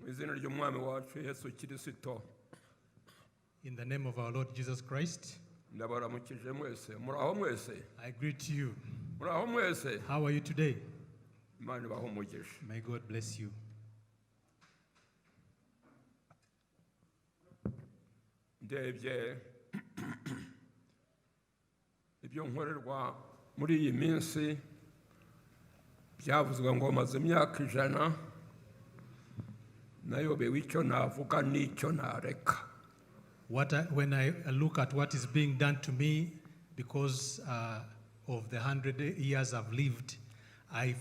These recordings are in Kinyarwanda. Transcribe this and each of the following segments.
In the name of our Lord Jesus Christ, I greet you. How are you today? May God bless you. Ibyo nkorerwa muri iyi minsi byavuzwe ngo maze imyaka 100 nayobewe icyo navuga n'icyo nareka. When I look at what is being done to me because of the 100 years I've lived, I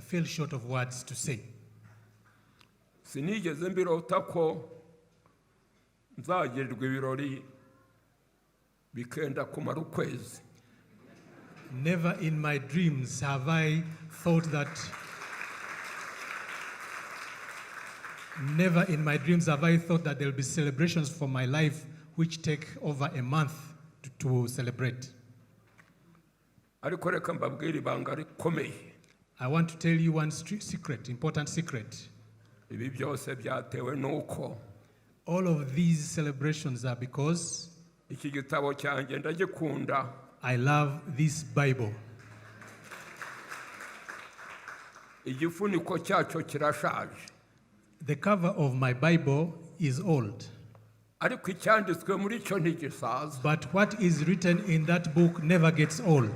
fell short of words to say. Sinigeze mbirota ko nzagirirwa ibirori bikenda kumara ukwezi. Never in my dreams have I thought that. Never in my dreams have I thought that there will be celebrations for my life which take over a month to celebrate. I want to tell you one secret, important secret. All of these celebrations are because I love this Bible. The cover of my Bible is old. But what is written in that book never gets old.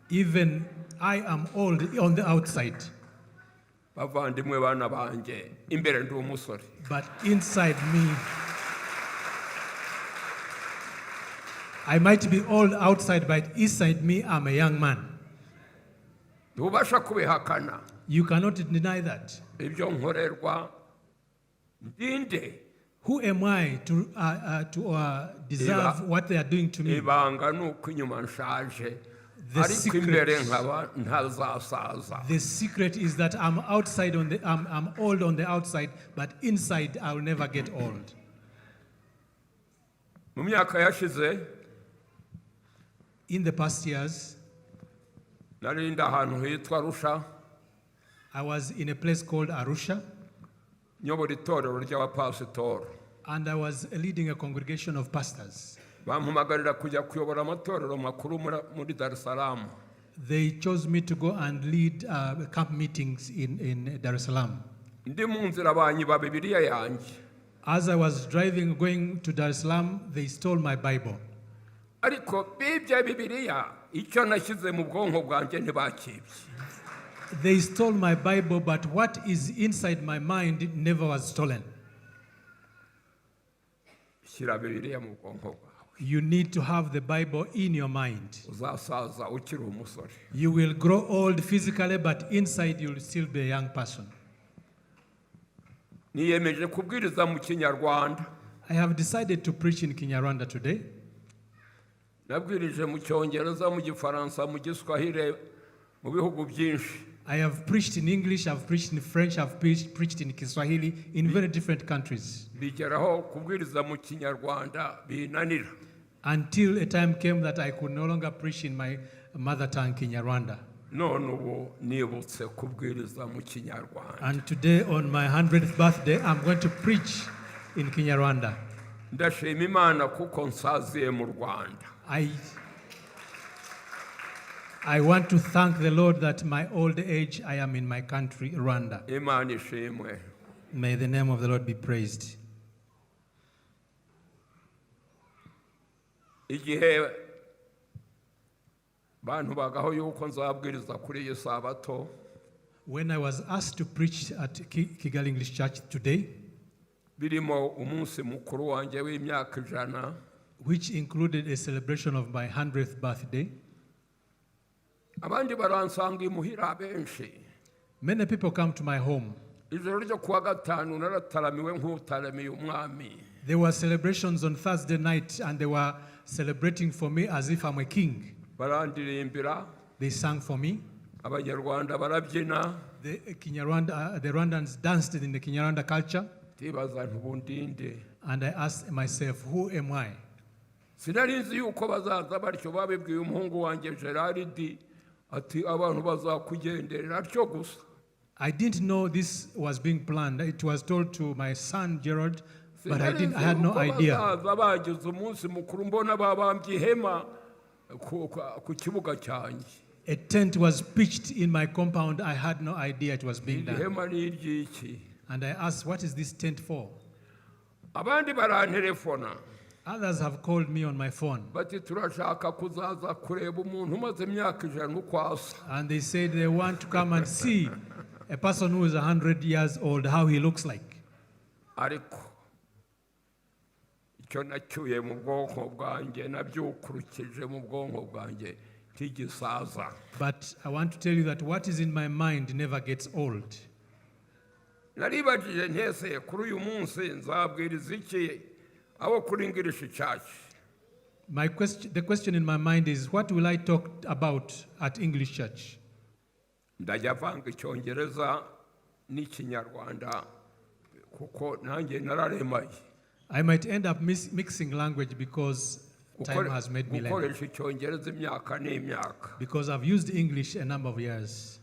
Even I am old on the outside. But inside me, I might be old outside, but inside me, I'm a young man. You cannot deny that. Who am I to deserve what they are doing to me? The secret is that I'm outside I'm old on the outside, but inside I'll never get old. In the past years, I was in a place called Arusha, and I was leading a congregation of pastors. They chose me to go and lead camp meetings in Dar es Salaam. As I was driving going to Dar es Salaam, they stole my Bible. They stole my Bible, but what is inside my mind never was stolen. You need to have the Bible in your mind. You will grow old physically, but inside you will still be a young person. I have decided to preach in Kinyarwanda today. I have preached in English, I've preached in French, I've preached in Kiswahili in very different countries. Until a time came that I could no longer preach in my mother tongue, Kinyarwanda. And today, on my 100th birthday, I'm going to preach in Kinyarwanda. I want to thank the Lord that my old age I am in my country, Rwanda. May the name of the Lord be praised. When I was asked to preach at Kigali English Church today, which included a celebration of my 100th birthday, many people come to my home. There were celebrations on Thursday night, and they were celebrating for me as if I'm a king. They sang for me. The Rwandans danced in the Kinyarwanda culture. And I asked myself, who am I? ati abantu bazakugenderera atyo gusa. I didn't know this was being planned. It was told to my son Gerald, but I had no idea. bazaza bageze umunsi mukuru mbona babambye ihema ku kibuga cyanjye. A tent was pitched in my compound. I had no idea it was being done. Ihema ni iry'iki? And I asked, what is this tent for? Abandi barantelefona. Others have called me on my phone. Bati turashaka kuzaza kureba umuntu umaze imyaka 100 uko asa. And they said they want to come and see a person who is 100 years old, how he looks like. Ariko icyo nacyuye mu bwonko bwanjye nabyukurukije mu bwonko bwanjye tigisaza. But I want to tell you that what is in my mind never gets old. Naribajije ntese kuri uyu munsi nzabwiriza iki abo kuri English church. The question in my mind is, what will I talk about at English church? Ndajya vanga icyongereza n'ikinyarwanda kuko nanjye nararemaye. I might end up mixing language because time has made me learn. Gukoresha icyongereza imyaka n'imyaka. Because I've used English a number of years.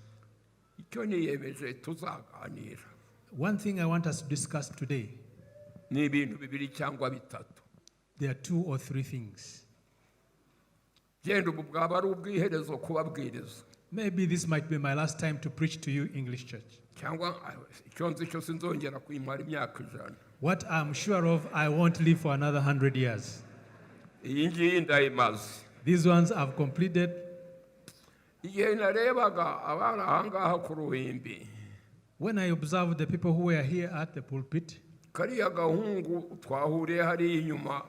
Icyo niyemeje tuzaganira. One thing I want us to discuss today. Ni ibintu bibiri cyangwa bitatu. There are 2 or 3 things. Genda ubu bwaba ari ubwiherezo kubabwiriza. Maybe this might be my last time to preach to you, English church. Cyangwa icyo nzi cyo sinzongera kwimara imyaka 100. What I'm sure of, I won't live for another 100 years. Iyi ngiyi ndayimaze. These ones I've completed. Igihe narebaga abari ahangaha ku ruhimbi. When I observed the people who were here at the pulpit, kariya gahungu twahuriye hari inyuma.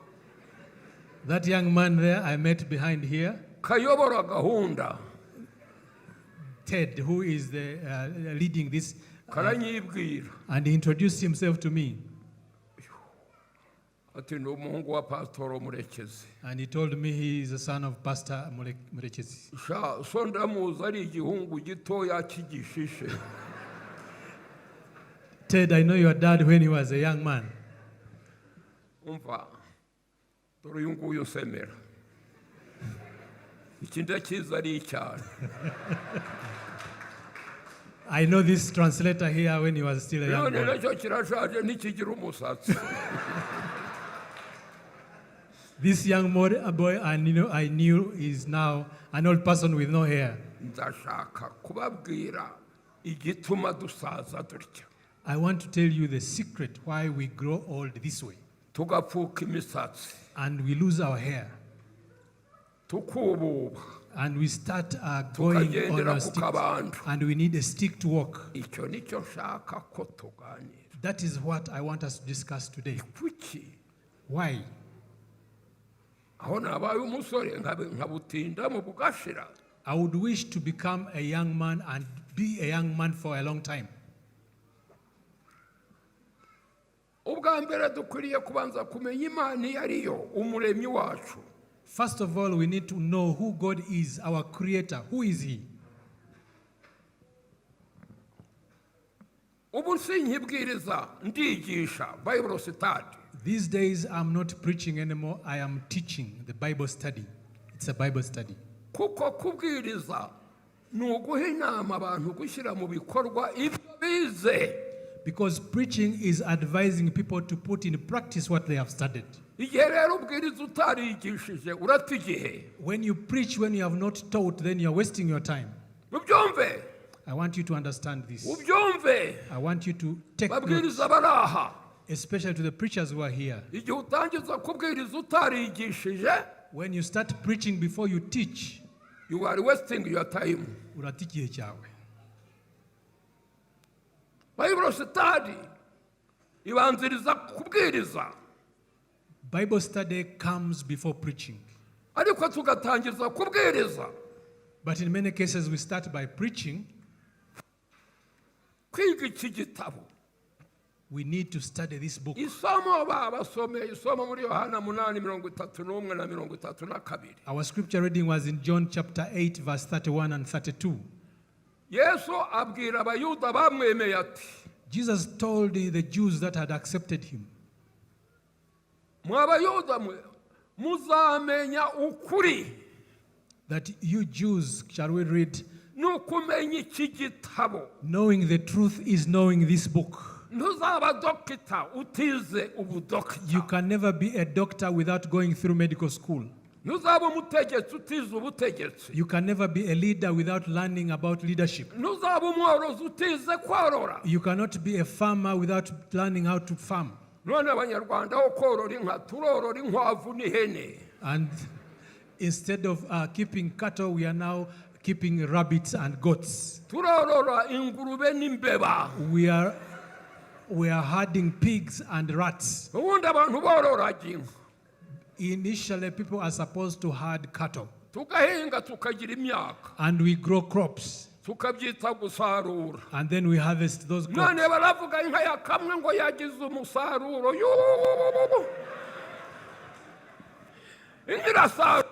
That young man there I met behind here. Kayobora gahunda. Ted, who is leading this. Karanyibwira. And he introduced himself to me. Ati ni umuhungu wa Pastor Murekezi. And he told me he is the son of Pastor Murekezi. So ndamuzi ari igihungu gitoya kigishishe. Ted, I know your dad when he was a young man. Umva. Dore uyu nguyu usemera. Ikindi cyiza ari icyaro. I know this translator here when he was still a young boy. Nacyo kirashaje ntikigira umusatsi. This young boy, I knew is now an old person with no hair. Ndashaka kubabwira igituma dusaza dutya. I want to tell you the secret why we grow old this way. Tugapfuka imisatsi. And we lose our hair. Tukububa. And we start going on our stick. And we need a stick to walk. Icyo nicyo nshaka ko tuganira. That is what I want us to discuss today. Kuki? Why? Aho nabaye umusore nkabutinda mu bugashira. I would wish to become a young man and be a young man for a long time. Ubwa mbere dukwiriye kubanza kumenya Imana iyo ariyo, umuremyi wacu. First of all, we need to know who God is, our creator. Who is he? Ubu sinkibwiriza ndigisha Bible study. These days I'm not preaching anymore. I am teaching the Bible study. It's a Bible study. Kuko kubwiriza ni uguha inama abantu gushyira mu bikorwa ibyo bize. Because preaching is advising people to put in practice what they have studied. Igihe rero ubwiriza utarigishije urata igihe. When you preach when you have not taught, then you are wasting your time. Ubyumve. I want you to understand this. Ubyumve. I want you to take note, babwiriza baraha. Especially to the preachers who are here. Igihe utangiza kubwiriza utarigishije. When you start preaching before you teach, you are wasting your time. Urata igihe cyawe. Bible study ibanziriza kubwiriza. Bible study comes before preaching. Ariko tugatangiza kubwiriza. But in many cases we start by preaching. Kwiga iki gitabo. We need to study this book. Isomo babasome isomo muri Yohana 8:31 na 32. Our scripture reading was in John chapter 8 verse 31 and 32. Yesu abwira abayuda bamwemeye ati. Jesus told the Jews that had accepted him. Mwabayuda mwe muzamenya ukuri. that you Jews, shall we read, ni ukumenya iki gitabo. knowing the truth is knowing this book. Ntuzaba dogita utize You ubudogita. can never be a doctor without going through medical school. Ntuzaba umutegetsi utize ubutegetsi. You can never be a leader without learning about leadership. Ntuzaba umworozi utize korora. You cannot be a farmer without learning how to farm. None abanyarwanda aho korora inka turorora inkwavu n'ihene. And instead of keeping cattle, we are now keeping rabbits and goats. Turorora ingurube n'imbeba. We are herding pigs and rats. Ubundi abantu bororaga inka. Initially, people are supposed to herd cattle, Tugahinga tukagira imyaka. and we grow crops, Tukabyita gusarura. and then we harvest those crops. None baravuga inka yakamwe ngo yagize umusaruro. Yoo! Inka irasarura.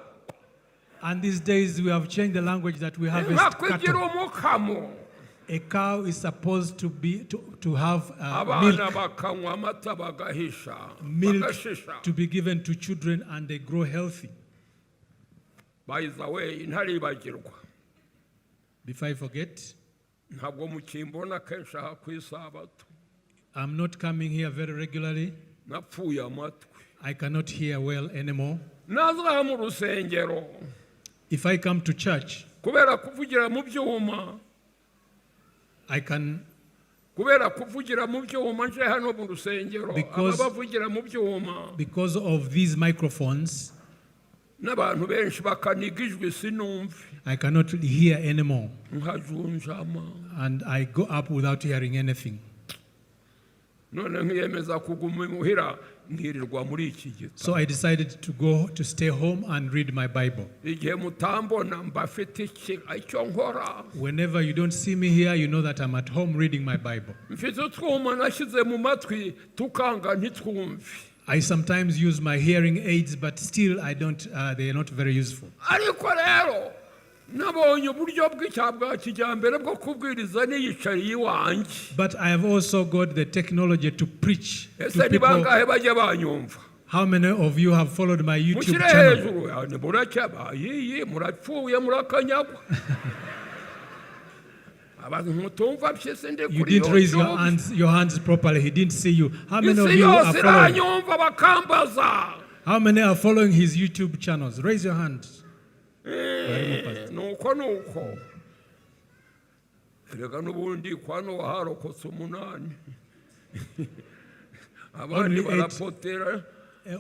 And these days, we have changed the language that we harvest Inka kugira cattle. umukamo. A cow is supposed to have Abana bakanywa amata bagahisha. milk Bagashisha. to be given to children, and they grow healthy. By the way, ntaribagirwa. Before I forget, Ntabwo mukimbona kenshi aha ku isabato. I'm not coming here very regularly. Napfuye amatwi. I cannot hear well anymore. Naza mu rusengero. If I come to church, Kubera kuvugira mu byuma. I can, Kubera kuvugira mu byuma nje hano mu rusengero. Because- Abavugira mu byuma. because of these microphones, N'abantu benshi bakaniga ijwi sinumve. I cannot hear anymore. Nkajunjama. And I go up without hearing anything. None nkiyemeza kuguma imuhira nkirirwa muri iki gitabo. So I decided to stay home and read my Bible. Igihe mutambona mbafite icyo nkora. Whenever you don't see me here, you know that I'm at home reading my Bible. Mfite utwuma nashyize mu matwi tukanga ntitwumve. I sometimes use my hearing aids, but still they are not very useful. Ariko rero nabonye uburyo bwa kijyambere bwo kubwiriza niyicariye iwanjye. But I have also got the technology to preach Ese to ni people. bangahe bajya banyumva? How many of you have followed my YouTube Mushyire channel? hejuru muracyabaye murapfuye murakanyagwa. Abantu mutumva byese ndi You kuri didn't raise YouTube. your hands properly. He didn't see you. How many of Isi you are yose following? iranyumva bakambaza. How many are following his YouTube channels? Raise your hand. Nuko erega n'ubundi kwano waharokotse umunani. Abandi barapotera.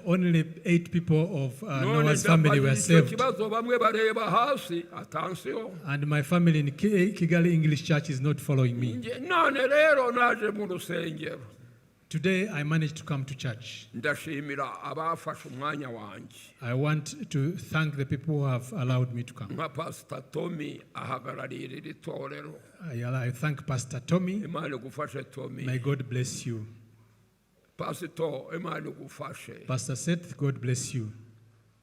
Only 8 people of None Noah's family were icyo saved. kibazo bamwe bareba hasi. Attention. And my family in Kigali English Church is not following me. None rero naje mu rusengero. Today I managed to come to church. Ndashimira abafashe umwanya wanjye. I want to thank the people who have allowed me to come. Nka Pastor Tommy ahagarariye iri torero. I thank Pastor Tommy. Imana igufashe Tommy. May God bless you. Pastor Imana igufashe. Pastor Seth, God bless you.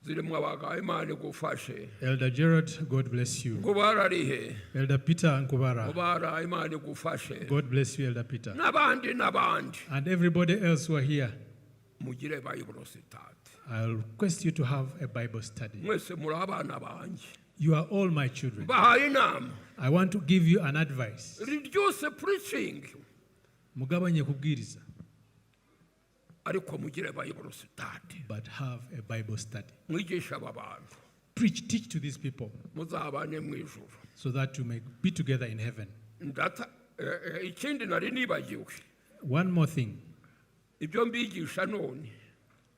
Zirimo abaga Imana igufashe. Elder Gerard, God bless you. Ngubara arihe. Elder Peter Nkubara, Ngubara Imana igufashe. God bless you, Elder Peter. N'abandi. And everybody else who are here, Mugire Bible study. I'll request you to have a Bible study. Mwese muri abana banjye. You are all my children. Bahaye inama. I want to give you an advice. Reduce preaching. Mugabanye kubwiriza, Ariko mugire Bible study. but have a Bible study. Mwigisha aba bantu. Teach to these people Muzabane mu ijuru. so that you may be together in heaven. Ikindi nari nibagiwe. One more thing. Ibyo mbigisha none.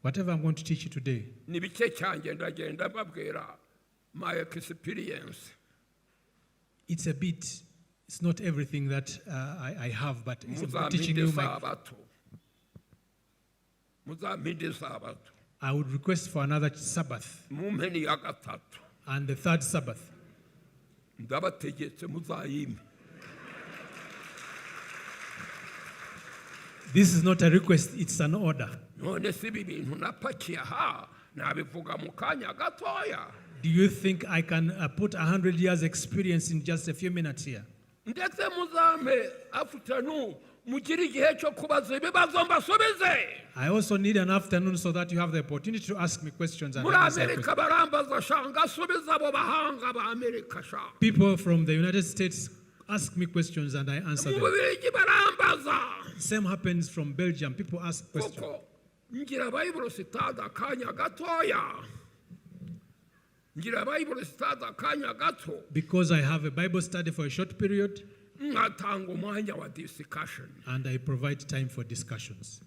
Whatever I'm going to teach you today, Ni bike cyane ndagenda mbabwira my experience. it's a bit, it's not everything that I have, but I'm Muzaminde teaching you Sabato. Muzaminde Sabato. I would request for another Sabbath Mumpeni ya gatatu. and the third Sabbath. Ndabategetse muzayime. This is not a request, it's an order. None si ibi bintu napakiye aha nabivuga mu kanya gatoya. Do you think I can put 100 years experience in just a few minutes here? Ndetse muzame afternoon mugire igihe cyo kubaza ibibazo mbasubize. I also need an afternoon so that you have the opportunity to ask me questions and Muri answer Amerika questions. barambaza shanga asubiza abo bahanga ba Amerika sha. People from the United States ask me questions and I answer Mu them. Bubiligi barambaza. Same happens from Belgium. People ask questions. Koko ngira Bible sitade akanya gatoya. Ngira Bible sitade akanya gato. Because I have a Bible study for a short period Ngatanga umwanya wa discussion. and I provide time for discussions.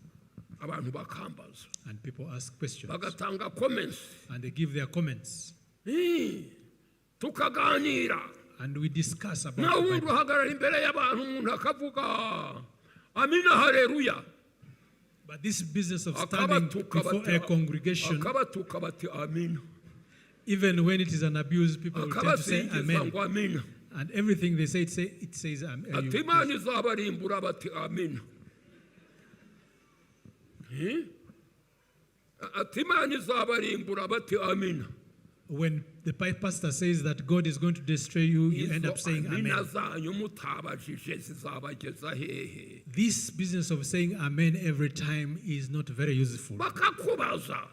Abantu bakambaza. And people ask questions Bagatanga comments. and they give their comments. Tukaganira. And we discuss about Na the wundi Bible. uhagarara imbere y'abantu umuntu akavuga amina haleluya. But this business of standing before a congregation, Akabatuka bati amina. even when it is an abuse, people will tend to say Akabasingiza amen. ngo amina. And everything they say, it says amen. Ati Imana izabarimbura bati amina. Ati Imana izabarimbura bati amina. When the pastor says that God is going to destroy you, you end up saying Amina amen. zanyu mutabajije zizabageza hehe. This business of saying amen every time is not very useful. Bakakubaza.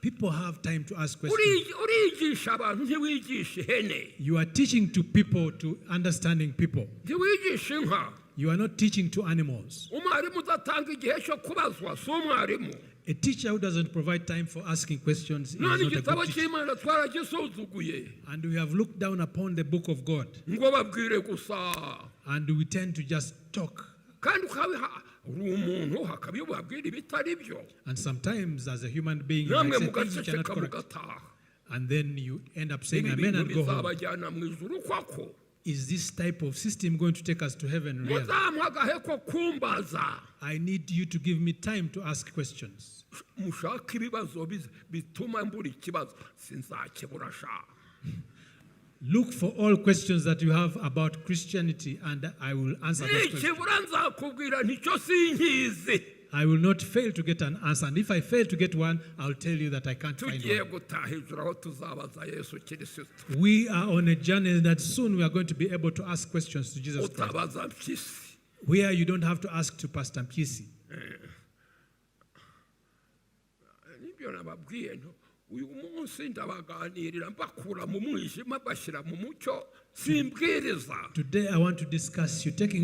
People have time to ask questions. Urigisha abantu ntiwigisha ihene. You are teaching to people to understanding people. Ntiwigisha inka. You are not teaching to animals. Umwarimu udatanga igihe cyo kubazwa si umwarimu. A teacher who doesn't provide time for asking questions is None not a igitabo good teacher. cy'Imana twaragisuzuguye. And we have looked down upon the book of God. Ngo babwire gusa. And we tend to just talk. Kandi ukabiha uri umuntu hakabibabwira ibitari byo. And sometimes as a human being, you might Namwe say things which are not mugaceceka correct. mugataha. And then you end up saying Ibi amen bintu and go home. bizabajyana mu ijuru kwako. Is this type of system going to take us to heaven really? Muzampa agahe ko kumbaza. I need you to give me time to ask questions. Mushaka ibibazo bituma mbura ikibazo sinzakibura sha. Look for all questions that you have about Christianity and I will answer those questions. Nikibura nzakubwira nicyo sinkizi. I will not fail to get an answer. And if I fail to get one, I'll tell you that I can't find Tugiye one. gutaha ijuru aho tuzabaza Yesu Kristo. We are on a journey that soon we are going to be able to ask questions to Jesus Christ. Utabaza mpyisi. Where you don't have to ask to Pastor Mpyisi. Nibyo nababwiye nto uyu munsi ndabaganirira mbakura mu mwijima bashyira mu mucyo simbwiriza. Today I want to discuss you, taking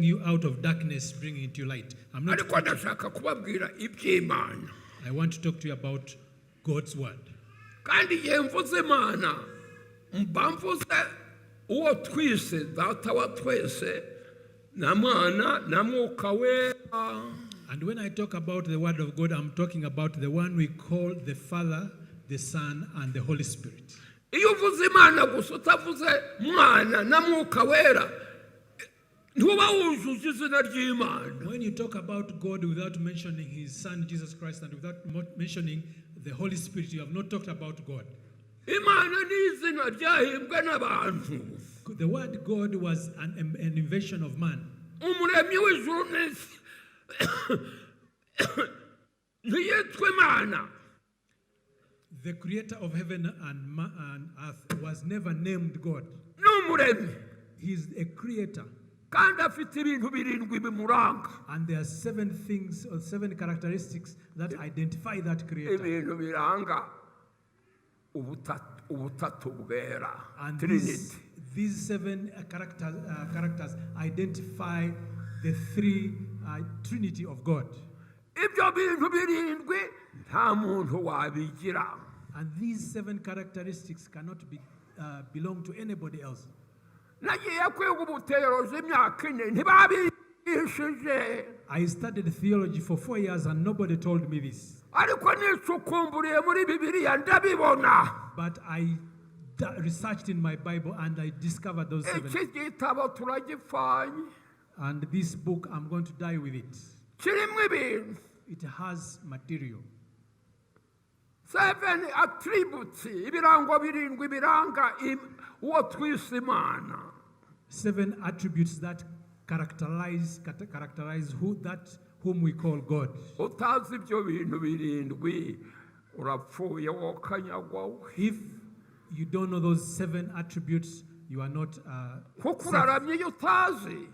you out of darkness, bringing into light. I'm not. Ariko ndashaka kubabwira iby'Imana. I want to talk to you about God's word. Kandi igihe mvuze Imana mba mvuze uwo twise data wa twese na mwana na mwuka wera. And when I talk about the word of God, I'm talking about the one we call the Father, the Son, and the Holy Spirit. Iyo uvuze Imana gusa utavuze mwana na mwuka wera ntuba wujuje izina ry'Imana. When you talk about God without mentioning His Son, Jesus Christ, and without mentioning the Holy Spirit, you have not talked about God. Imana ni izina ryahimbwe n'abantu. The word God was an invention of man. Umuremyi w'ijuru n'isi ntiyitwa Imana. The creator of heaven and earth was never named God. Ni umuremyi. He is a creator. Kandi afite ibintu birindwi bimuranga. And there are 7 things or 7 characteristics that identify that creator. Ibintu biranga ubutatu bwera. And Trinity. these 7 characters identify the 3 Trinity of God. Ibyo bintu birindwi nta muntu wabigira. And these 7 characteristics cannot belong to anybody else. Nagiye kwiga ubuteoloji imyaka 4 ntibabigishije. I studied theology for 4 years and nobody told me this. Ariko nicukumburiye muri Bibiliya ndabibona. But I researched in my Bible and I discovered those 7. Iki gitabo turagipfanye. And this book, I'm going to die with it. Kirimo ibintu. It has material. 7 attributes, ibirango birindwi biranga uwo twise Imana. 7 attributes that characterize whom we call God. Utazi ibyo bintu birindwi urapfuye wokanyagwawe. If you don't know those 7 attributes, you are not Kuko uraramye iyo utazi.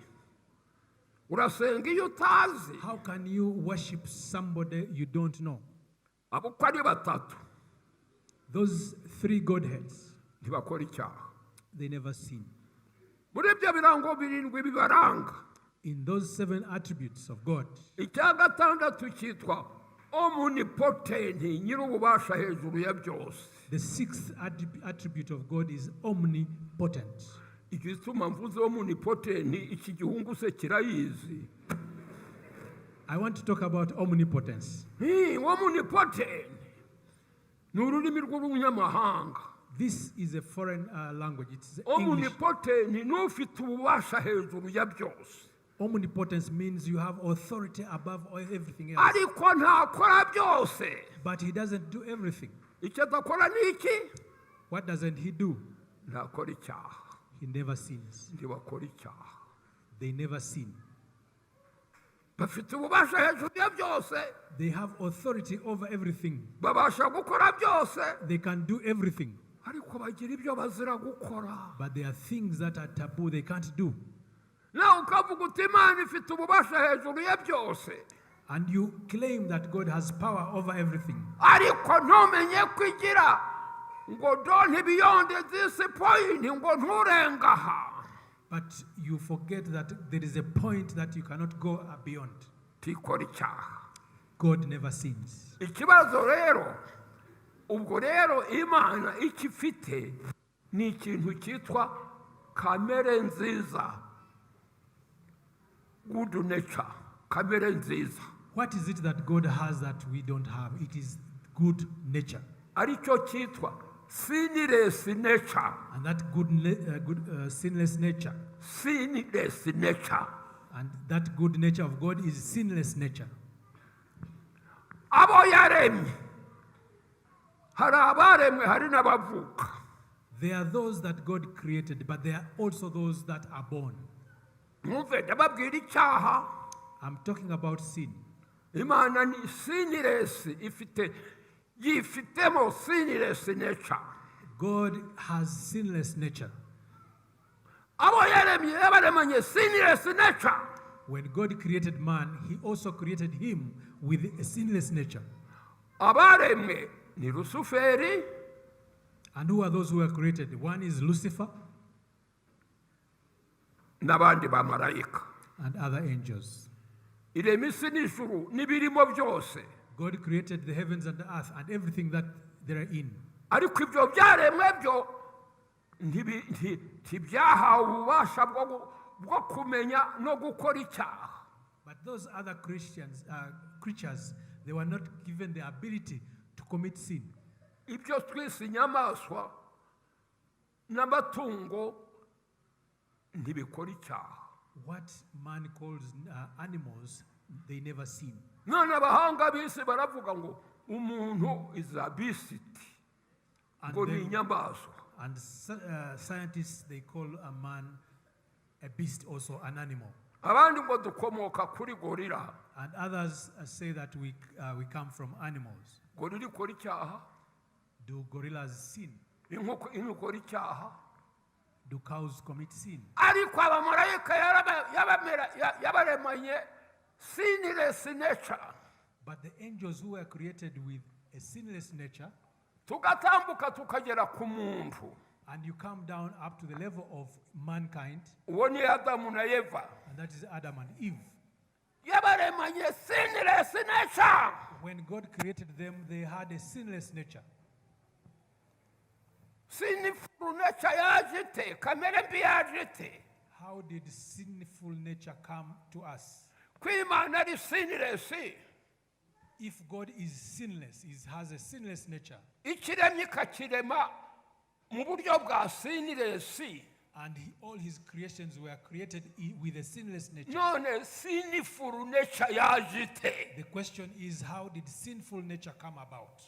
urasenga iyo utazi. How can you worship somebody you don't know? abo uko ari batatu Those three Godheads, ntibakora icyaha. they never sin. muri ibyo birango birindwi bibaranga, In those 7 attributes of God, icya gatandatu cyitwa omnipotent, nyir'ububasha hejuru ya byose. the 6th attribute of God is omnipotent. igituma mvuze omnipotent, iki gihungu se kirayizi. I want to talk about omnipotence. Omnipotent ni ururimi rw'urunyamahanga. This is a foreign language. It's English. Omnipotent ni ufite ububasha hejuru ya byose. Omnipotence means you have authority above everything else. ariko ntakora byose. But he doesn't do everything. icyo adakora ni iki? What doesn't he do? ntakora icyaha. He never sins. ntibakora icyaha. They never sin. bafite ububasha hejuru ya byose. They have authority over everything. babasha gukora byose. They can do everything. ariko bagira ibyo bazira gukora. But there are things that are taboo they can't do. nawe ukavuga uti Imana ifite ububasha hejuru ya byose. And you claim that God has power over everything. ariko ntumenye ko igira ngo don't beyond this point, ngo nturengaha. But you forget that there is a point that you cannot go beyond. tikora icyaha. God never sins. ikibazo rero, ubwo rero Imana icyo ifite ni ikintu cyitwa kamere nziza, good nature, kamere nziza. What is it that God has that we don't have? It is good nature. aricyo cyitwa sinless nature. And that sinless nature. Sinless nature. And that good nature of God is sinless nature. abo yaremye, hari abaremwe hari n'abavuka. There are those that God created, but there are also those that are born. mwumve ndababwira icyaha. I'm talking about sin. Imana ni sinless, yifitemo sinless nature. God has sinless nature. abo yaremye yabaremanye sinless nature. When God created man, he also created him with a sinless nature. abaremwe ni Lusuferi. And who are those who were created? One is Lucifer n'abandi bamarayika. and other angels. irema isi n'ijuru n'ibirimo byose. God created the heavens and the earth and everything that they are in. ariko ibyo byaremwe byo ntibyahawe ububasha bwo kumenya no gukora icyaha. But those other creatures, they were not given the ability to commit sin. ibyo twise inyamaswa n'amatungo ntibikora icyaha. What man calls animals, they never sin. none abahanga b'isi baravuga ngo umuntu is a beast, ngo ni inyamaswa. And scientists, they call a man a beast, also an animal. abandi ngo dukomoka kuri gorilla. And others say that we come from animals. gorilla ikora icyaha. Do gorillas sin? inkoko ikora icyaha. Do cows commit sin? ariko abamarayika yabaremanye sinless nature. But the angels who were created with a sinless nature, tugatambuka tukagera ku muntu. and you come down up to the level of mankind, uwo ni Adamu na Eva. and that is Adam and Eve. yabaremanye sinless nature. When God created them, they had a sinless nature. sinful nature yaje ite? kamere mbi yaje ite? How did sinful nature come to us? ko Imana ari sinless, If God is sinless, he has a sinless nature, ikiremye ikakirema mu buryo bwa sinless, and all his creations were created with a sinless nature, none sinful nature yaje ite? the question is, how did sinful nature come about?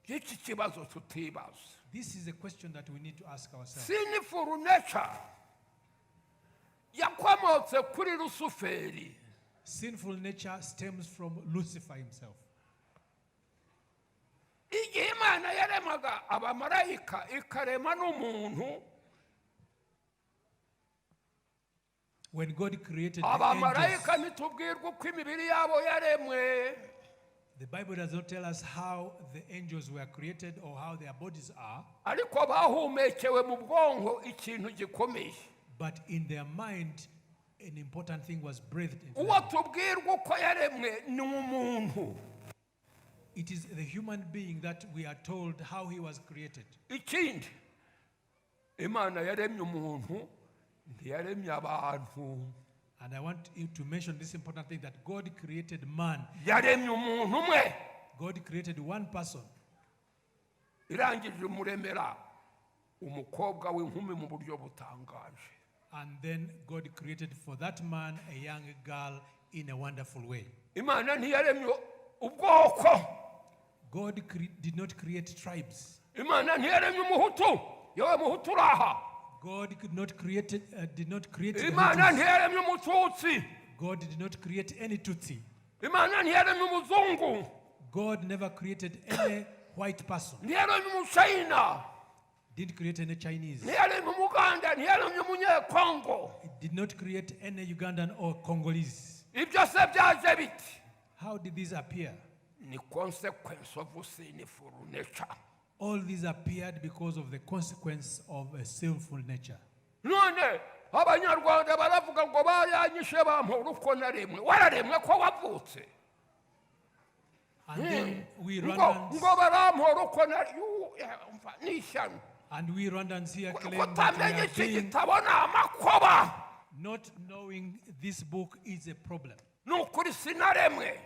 iki kibazo tutibaza. This is a question that we need to ask ourselves. sinful nature yakomotse kuri Lusuferi. Sinful nature stems from Lucifer himself. igihe Imana yaremaga abamarayika ikarema n'umuntu, When God created the angels, abamarayika ntitubwirwa uko imibiri yabo yaremwe. the Bible does not tell us how the angels were created or how their bodies are, ariko bahumekewe mu bwonko ikintu gikomeye. but in their mind, an important thing was breathed into uwo them. tubwirwa uko yaremwe ni umuntu. It is the human being that we are told how he was created. ikindi imana yaremye umuntu ntiyaremye abantu. And I want you to mention this important thing, that God created man. yaremye umuntu umwe. God created one person. irangije umuremera umukobwa w'inkumi mu buryo butangaje. And then God created for that man a young girl in a wonderful way. imana ntiyaremye ubwoko. God did not create tribes. imana ntiyaremye umuhutu. yewe muhutu uraha. God did not create the imana Hutus. ntiyaremye umututsi. God did not create any Tutsi. imana ntiyaremye umuzungu. God never created any white person. ntiyaremye umuchina. Didn't create any Chinese. ntiyaremye umuganda. ntiyaremye umunyekongo. It did not create any Ugandan or Congolese. ibyo se byaje biti? How did these appear? ni consequence of sinful nature. All these appeared because of the consequence of a sinful nature. none abanyarwanda baravuga ngo bayanyishe bampora uko naremwe. wararemwe ko wavutse. And then we ngo Rwandans, barampora uko ni ishyano. here claim that we kutamenya are iki being, gitabo ni amakoba. not knowing this book is a problem. ni ukuri sinaremwe.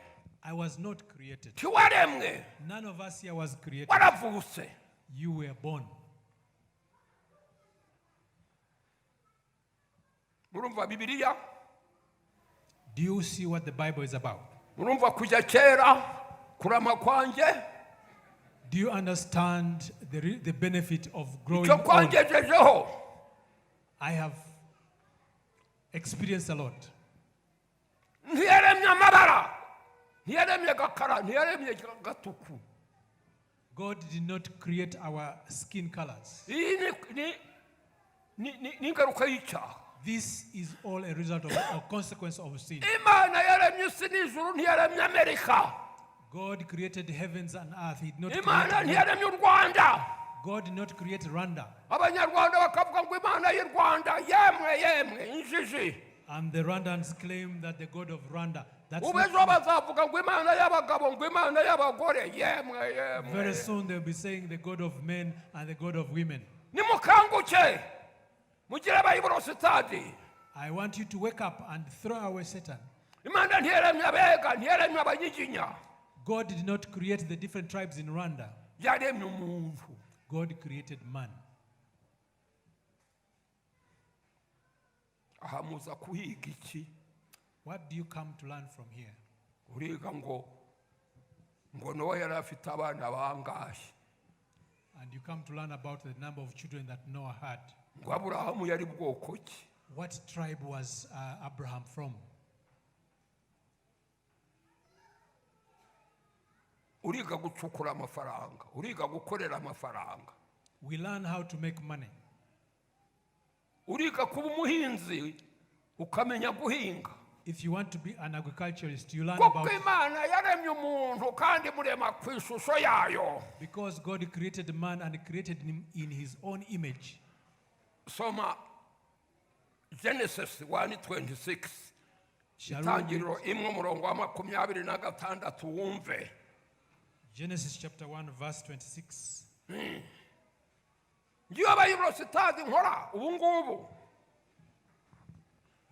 I was not created. tiwaremwe. None of us here was created. waravutse. You were born. murumva bibiliya? Do you see what the Bible is about? murumva kujya kera kurama kwanjye? Do you understand the benefit of growing icyo old? kwangejejeho I have experienced a lot. ntiyaremye amabara. ntiyaremye gakara. ntiyaremye gatuku. God did not create our skin colors. iyi ni ingaruka y'icyaha. This is all a result of a consequence of sin. imana yaremye isi n'ijuru. ntiyaremye amerika. God created heavens and earth. He did not imana create. ntiyaremye u rwanda. God did not create Rwanda. abanyarwanda bakavuga ngo imana y'u rwanda yemwe injiji. And the Rwandans claim that the God of Rwanda. That's ubejo not true. bazavuga ngo imana y'abagabo ngo imana y'abagore yemwe. Very soon they'll be saying the God of men and the God of women. nimukanguke mugire abayiborositadi. I want you to wake up and throw away Satan. imana ntiyaremye abega. ntiyaremye abanyiginya. God did not create the different tribes in Rwanda. yaremye umuntu. God created man. aha muza kuhiga iki? What do you come to learn from here? uriga ngo nowa yari afite abana bangahe? And you come to learn about the number of children that Noah had. ngo aburahamu yari bwoko ki? What tribe was Abraham from? uriga gucukura amafaranga. uriga gukorera amafaranga. We learn how to make money. uriga kuba umuhinzi ukamenya guhinga. If you want to be an agriculturist, you learn kuko about, imana yaremye umuntu kandi murema ku ishusho yayo. because God created man and created him in his own image. soma Genesis 1:26. Shall we itangiriro read 1:26 wumve. Genesis chapter 1 verse 26. ngiyo abayiborositadi nkora ubu ngubu.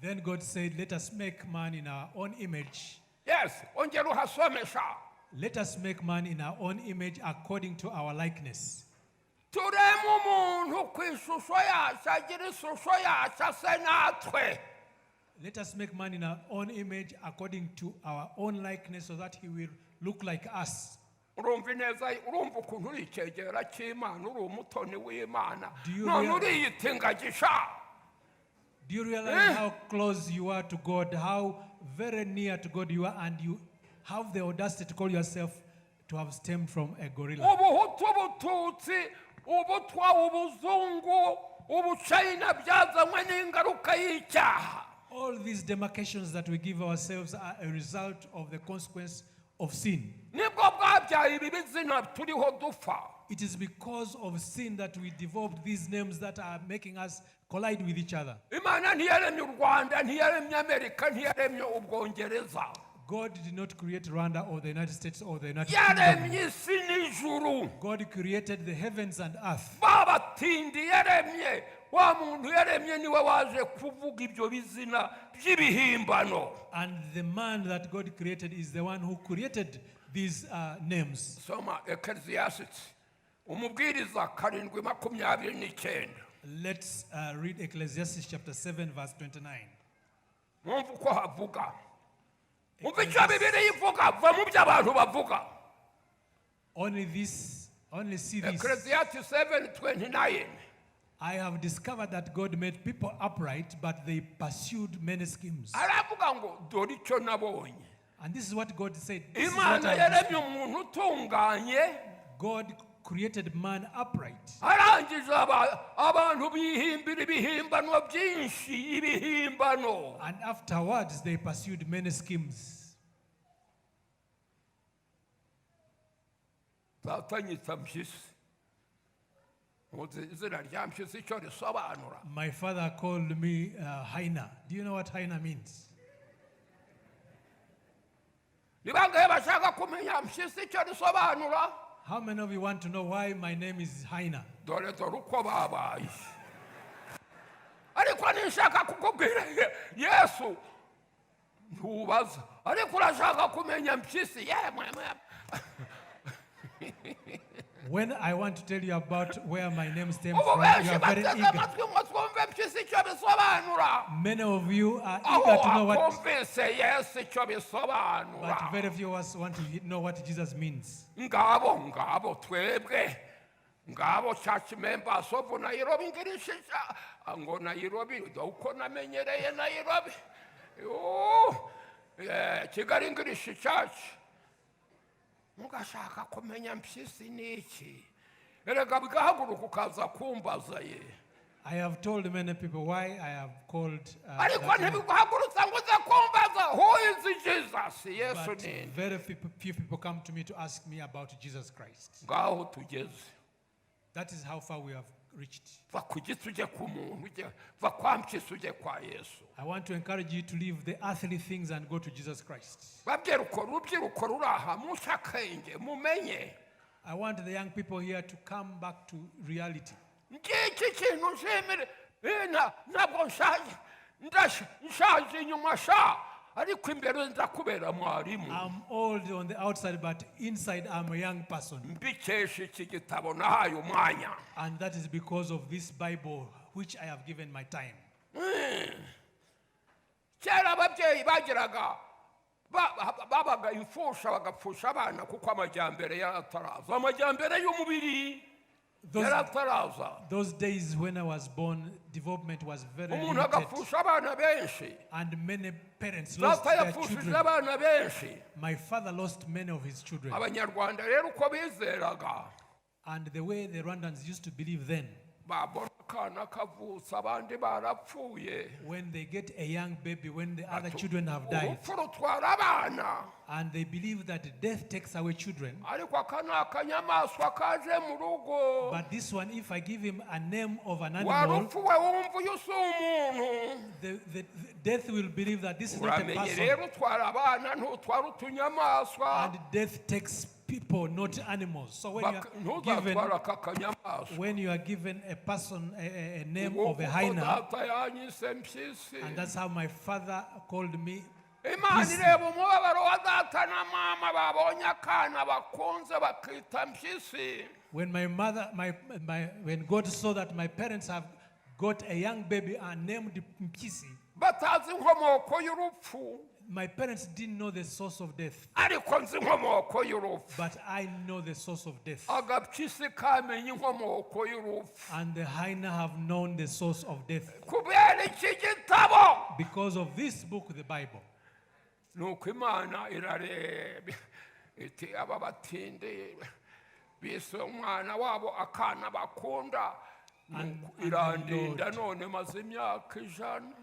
Then God said, let us make man in our own image. yes ongera uhasomesha. Let us make man in our own image according to our likeness. turema umuntu ku ishusho yacu agira ishusho yacu ase natwe. Let us make man in our own image according to our own likeness so that he will look like us. urumva neza. urumva ukuntu uri icyegera cy'imana. uri umutoni w'imana. Do you none real- uriyita ingagisha. Do you realize how close you are to God, how very near to God you are, and you have the audacity to call yourself to have stemmed from a gorilla? ubuhutu ubututsi ubutwa ubuzungu ubuchina byazanywe n'ingaruka y'icyaha. All these demarcations that we give ourselves are a result of the consequence of sin. nibwo bwabyaye ibi bizina turiho dupfa. It is because of sin that we developed these names that are making us collide with each other. Imana ntiyaremye u Rwanda, ntiyaremye Amerika, ntiyaremye Ubwongereza. God did not create Rwanda or the United States or the United yaremye Kingdom. isi n'ijuru. God created the heavens and earth. Babatindi yaremye, wa muntu yaremye niwe waje kuvuga ibyo bizina by'ibihimbano. And the man that God created is the one who created these names. Soma Ecclesiastes umubwiriza 7:29. Let's read Ecclesiastes chapter 7 verse 29. Mwumva uko havuga. Mwumva icyo Bibiliya ivuga, va mu byo abantu bavuga. Only see this. Ecclesiastes 7:29. I have discovered that God made people upright, but they pursued many schemes. Aravuga ngo dore icyo nabonye. And this is what God said. This is what Imana I have yaremye umuntu utunganye. God created man upright. Arangije abantu bihimbira ibihimbano byinshi, ibihimbano. And afterwards they pursued many schemes. Zatanyita mpyisi. Izina rya mpyisi icyo risobanura. My father called me hyena. Do you know what hyena means? Ni bangahe bashaka kumenya mpyisi icyo risobanura? How many of you want to know why my name is hyena? Dore uko babaye. Ariko nishaka kukubwira Yesu ntubaza. Ariko urashaka kumenya mpyisi yemwe. When I want to tell you about where my name stems from, you are very eager. Many of you are eager to know what, but very few of us want to know what Jesus means. Ngabo twebwe. Ngabo church members of Nairobi ngirishisha. Ngo Nairobi uko namenyereye Nairobi. Kigali ngirishi church. Mugashaka kumenya mpyisi niki. Erega bigahaguruka ukaza kumbaza ye. I have told many people why I have called Ariko ntibigahagurutsa ngo uze kumbaza who is Jesus? Yesu but ni. very few people come to me to ask me about Jesus Christ. Ngaho tugeze. That is how far we have reached. Va kugitse uje ku muntu, va kwa mpyisi uje kwa Yesu. I want to encourage you to leave the earthly things and go to Jesus Christ. Rubyiruko ruraha mushakenge mumenye. I want the young people here to come back to reality. Ngiki kintu nshimire ntabwo nshaje inyuma sha ariko imbere ndakubera mwarimu. I'm old on the outside, but inside I'm a young person. Mbikesha iki gitabo nahaye umwanya. And that is because of this Bible which I have given my time. Kera ababyeyi bagiraga babaga imfusha bagapfusha abana kuko amajyambere yarataraza. Amajyambere y'umubiri yarataraza. Those days when I was born, development was very Umuntu limited. agapfusha abana benshi. And many parents lost Data their yapfushije children. abana benshi. My father lost many of his children. Abanyarwanda rero uko bizeraga. And the way the Rwandans used to believe then, Babona akana kavutse abandi barapfuye. when they get a young baby, when the other children have died, Urupfu rutwara abana. and they believe that death takes away children. Ariko akana akanyamaswa kaje mu rugo. But this one, if I give him a name of an animal, Warupfuwe wumva uyu si umuntu. the death will believe that this is not a Uramenye person. rero utwara abana ntutwara utunyamaswa. And death takes people, not animals. So when Ntuzatwara aka kanyamaswa. when you are given a person a name of a hyena, Data yanyise mpyisi. and that's how my father called me. Imana ireba umubabaro wa data na mama babonye akana bakunze bakita mpyisi. When my mother, when God saw that my parents have got a young baby and named mpyisi, Batazi inkomoko y'urupfu. my parents didn't know the source of death, Ariko nzi inkomoko y'urupfu. but I know the source of death. Agapyisi kamenye inkomoko y'urupfu. And the hyena have known the source of death Kubera iki gitabo. because of this book, the Bible. Nuko Imana irareba iti aba batindi bise umwana wabo akana bakunda. Nuko irandinda none maze imyaka 100.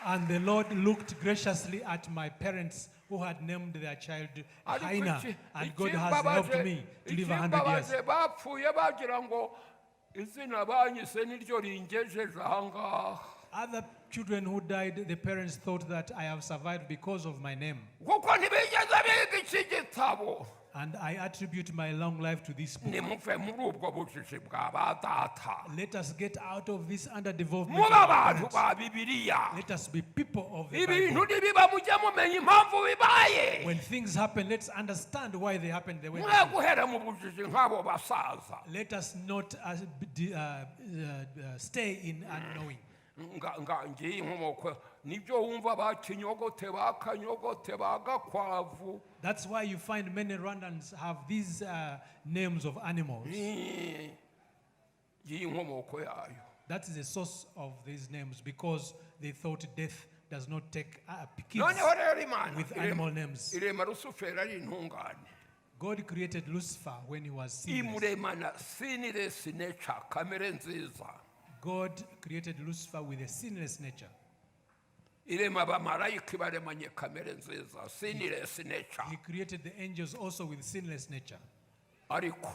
And the Lord looked graciously at my parents who had named their child Haina, and God has helped me to live 100 years. bapfuye bagira ngo izina banyise niryo ringejeje ahangaha. Other children who died, the parents thought that I have survived because of my name. kuko ntibigeze biga iki gitabo. And I attribute my long life to this book. nimuve muri ubwo bujiji bwa ba data. Let us get out of this underdevelopment. muba abantu ba bibiliya. Let us be people of the ibintu Bible. nibiba mujye mumenya impamvu bibaye. When things happen, let's understand why they happened the way they mwe happened. guhera mu bujiji nk'abo basaza. Let us not stay in unknowing. ngiye inkomoko nibyo wumva bakinyogote bakanyogote bagakwavu. That's why you find many Rwandans have these names of animals. ngiye inkomoko yayo. That is the source of these names, because they thought death does not take kids noneho rero imana with animal names. irema rusufero ari intungane. God created Lucifer when he was sinless. imuremana sinless nature, kamere nziza. God created Lucifer with a sinless nature. irema abamarayika baremanye kamere nziza, sinless nature. He created the angels also with sinless nature. ariko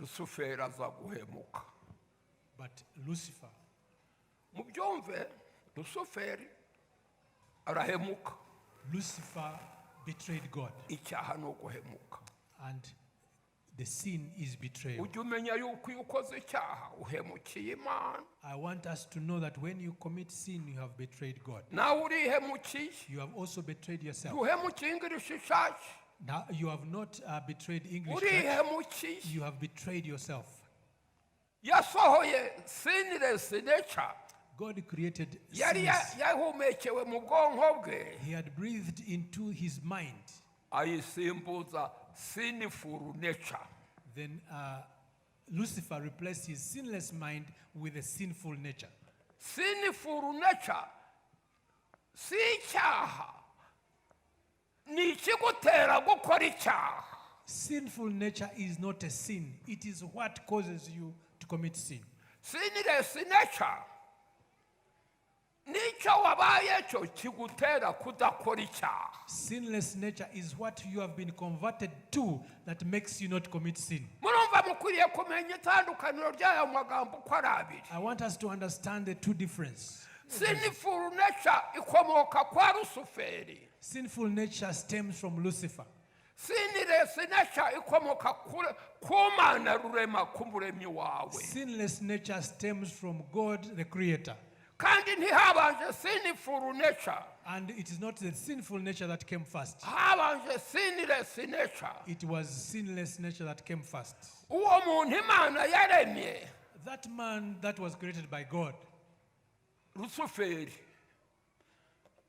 rusufero aza guhemuka. But Lucifer, mubyumve, rusufero arahemuka. Lucifer betrayed God, icyaha ni uguhemuka. and the sin is betrayal. ujye umenya yuko iyo ukoze icyaha uhemukiye imana. I want us to know that when you commit sin, you have betrayed God. nawe urihemukiye. You have also betrayed yourself. uhemukiye ingirishi ishaje. Now, you have not betrayed English church. urihemukiye. You have betrayed yourself. yasohoye sinless nature. God created yari sins. yahumekewe mu bwonko bwe. He had breathed into his mind. ayisimbuza sinful nature. Then Lucifer replaced his sinless mind with a sinful nature. sinful nature si icyaha, ni ikigutera gukora icyaha. Sinful nature is not a sin. It is what causes you to commit sin. sinless nature nicyo wabaye cyo kigutera kudakora icyaha. Sinless nature is what you have been converted to that makes you not commit sin. murumva mukwiriye kumenya itandukaniro ry'ayo magambo uko ari abiri. I want us to understand the two differences. sinful nature ikomoka kwa rusuferi. Sinful nature stems from Lucifer. sinless nature ikomoka ku mana rurema, ku muremyi wawe. Sinless nature stems from God, the Creator. kandi ntihabanje sinful nature. And it is not the sinful nature that came first. habanje sinless nature. It was sinless nature that came first. uwo muntu imana yaremye That man that was created by God, rusuferi,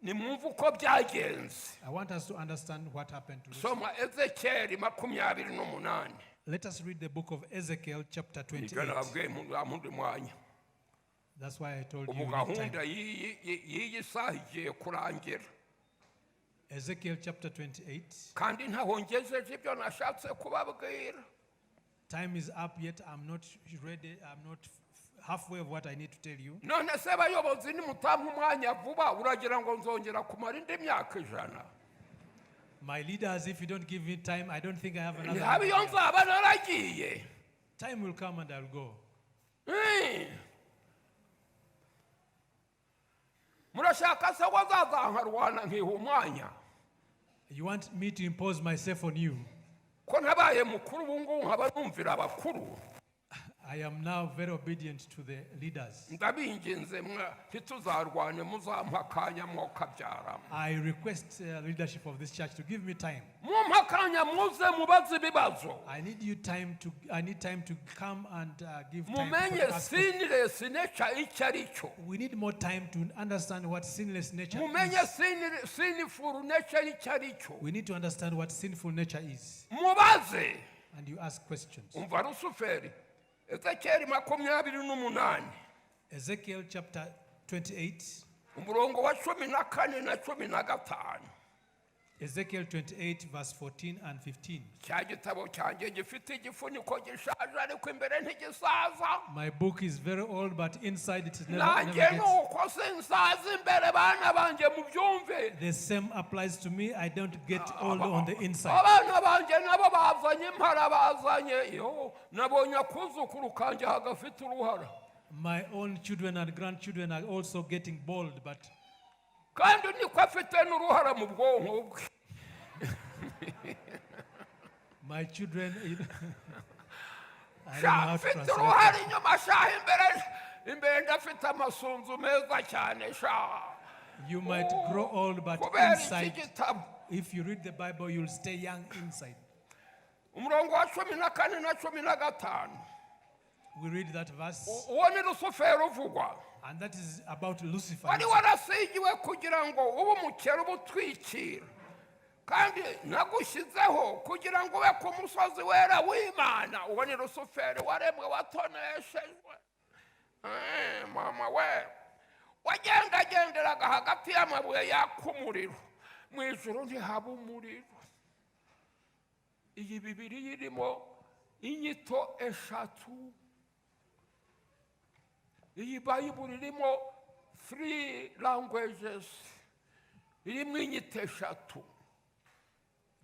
nimwumva uko byagenze. I want us to understand what happened to Lucifer. soma ezekiyeli 28. Let us read the book of Ezekiel chapter nibyo 28. nababwiye mu mwanya. That's why I told you ubu we need gahunda time. y'iyi saha igiye kurangira, Ezekiel chapter 28. kandi ntahongejeje ibyo nashatse kubabwira. Time is up yet. I'm not ready. I'm not halfway of what I need to tell you. none se bayobozi nimutampa umwanya vuba uragira ngo nzongera kumara indi myaka 100. My leaders, if you don't give me time, I don't think I have another. ntihaba iyo 100 years. nzaba naragiye. Time will come and I'll go. murashaka se ko azazankarwana nkiha umwanya? You want me to impose myself on you? ko nabaye mukuru ubu ngubu nkaba numvira abakuru. I am now very obedient to the leaders. ndabinginze ntituzarwane, muzampa akanya mwokabyara. I request leadership of this church to give me time. mumpa akanya muze mubaze ibibazo. I need time to come and give time. mumenye to ask questions. sinless nature icyo ari cyo. We need more time to understand what sinless nature mumenye is. sinful nature icyo ari cyo. We need to understand what sinful nature is. mubaze. And you ask questions. umva rusuferi, ezekiyeli 28. Ezekiel chapter 28, umurongo wa 14 na 15. Ezekiel 28, verse 14 and 15. cya gitabo cyanjye gifite igifuniko gishaje ariko imbere ntigisaza. My book is very old, but inside it never nanjye gets. nuko sinsaza imbere bana banjye mubyumve. The same applies to me. I don't get old on the inside. abana banjye nabo bazanye impara bazanye yo nabonye akuzukuru kanjye hagafite uruhara. My own children and grandchildren are also getting bald, but kandi niko afite n'uruhara mu bwonko bwe. my children, I don't know how to afite translate uruhara it. inyuma shaha imbere ndafite amasunzu meza cyane sha. You might grow old, but kubera iki inside, gitabo if you read the Bible, you'll stay young inside. umurongo wa 14 na 15 We read that verse, uwo ni rusufero uvugwa. and that is about Lucifer. wari warasigiwe kugira ngo ube umukera ubutwikira kandi nagushyizeho kugira ngo ube ku musozi wera w'Imana. uwo ni rusufero waremwe watoneshejwe. mama we wagendagenderaga hagati y'amabuye yaka umuriro, mu ijuru ntihaba umuriro. iyi Bibiliya irimo inyito eshatu. iyi Bayibuli irimo 3 languages, irimo inyito eshatu.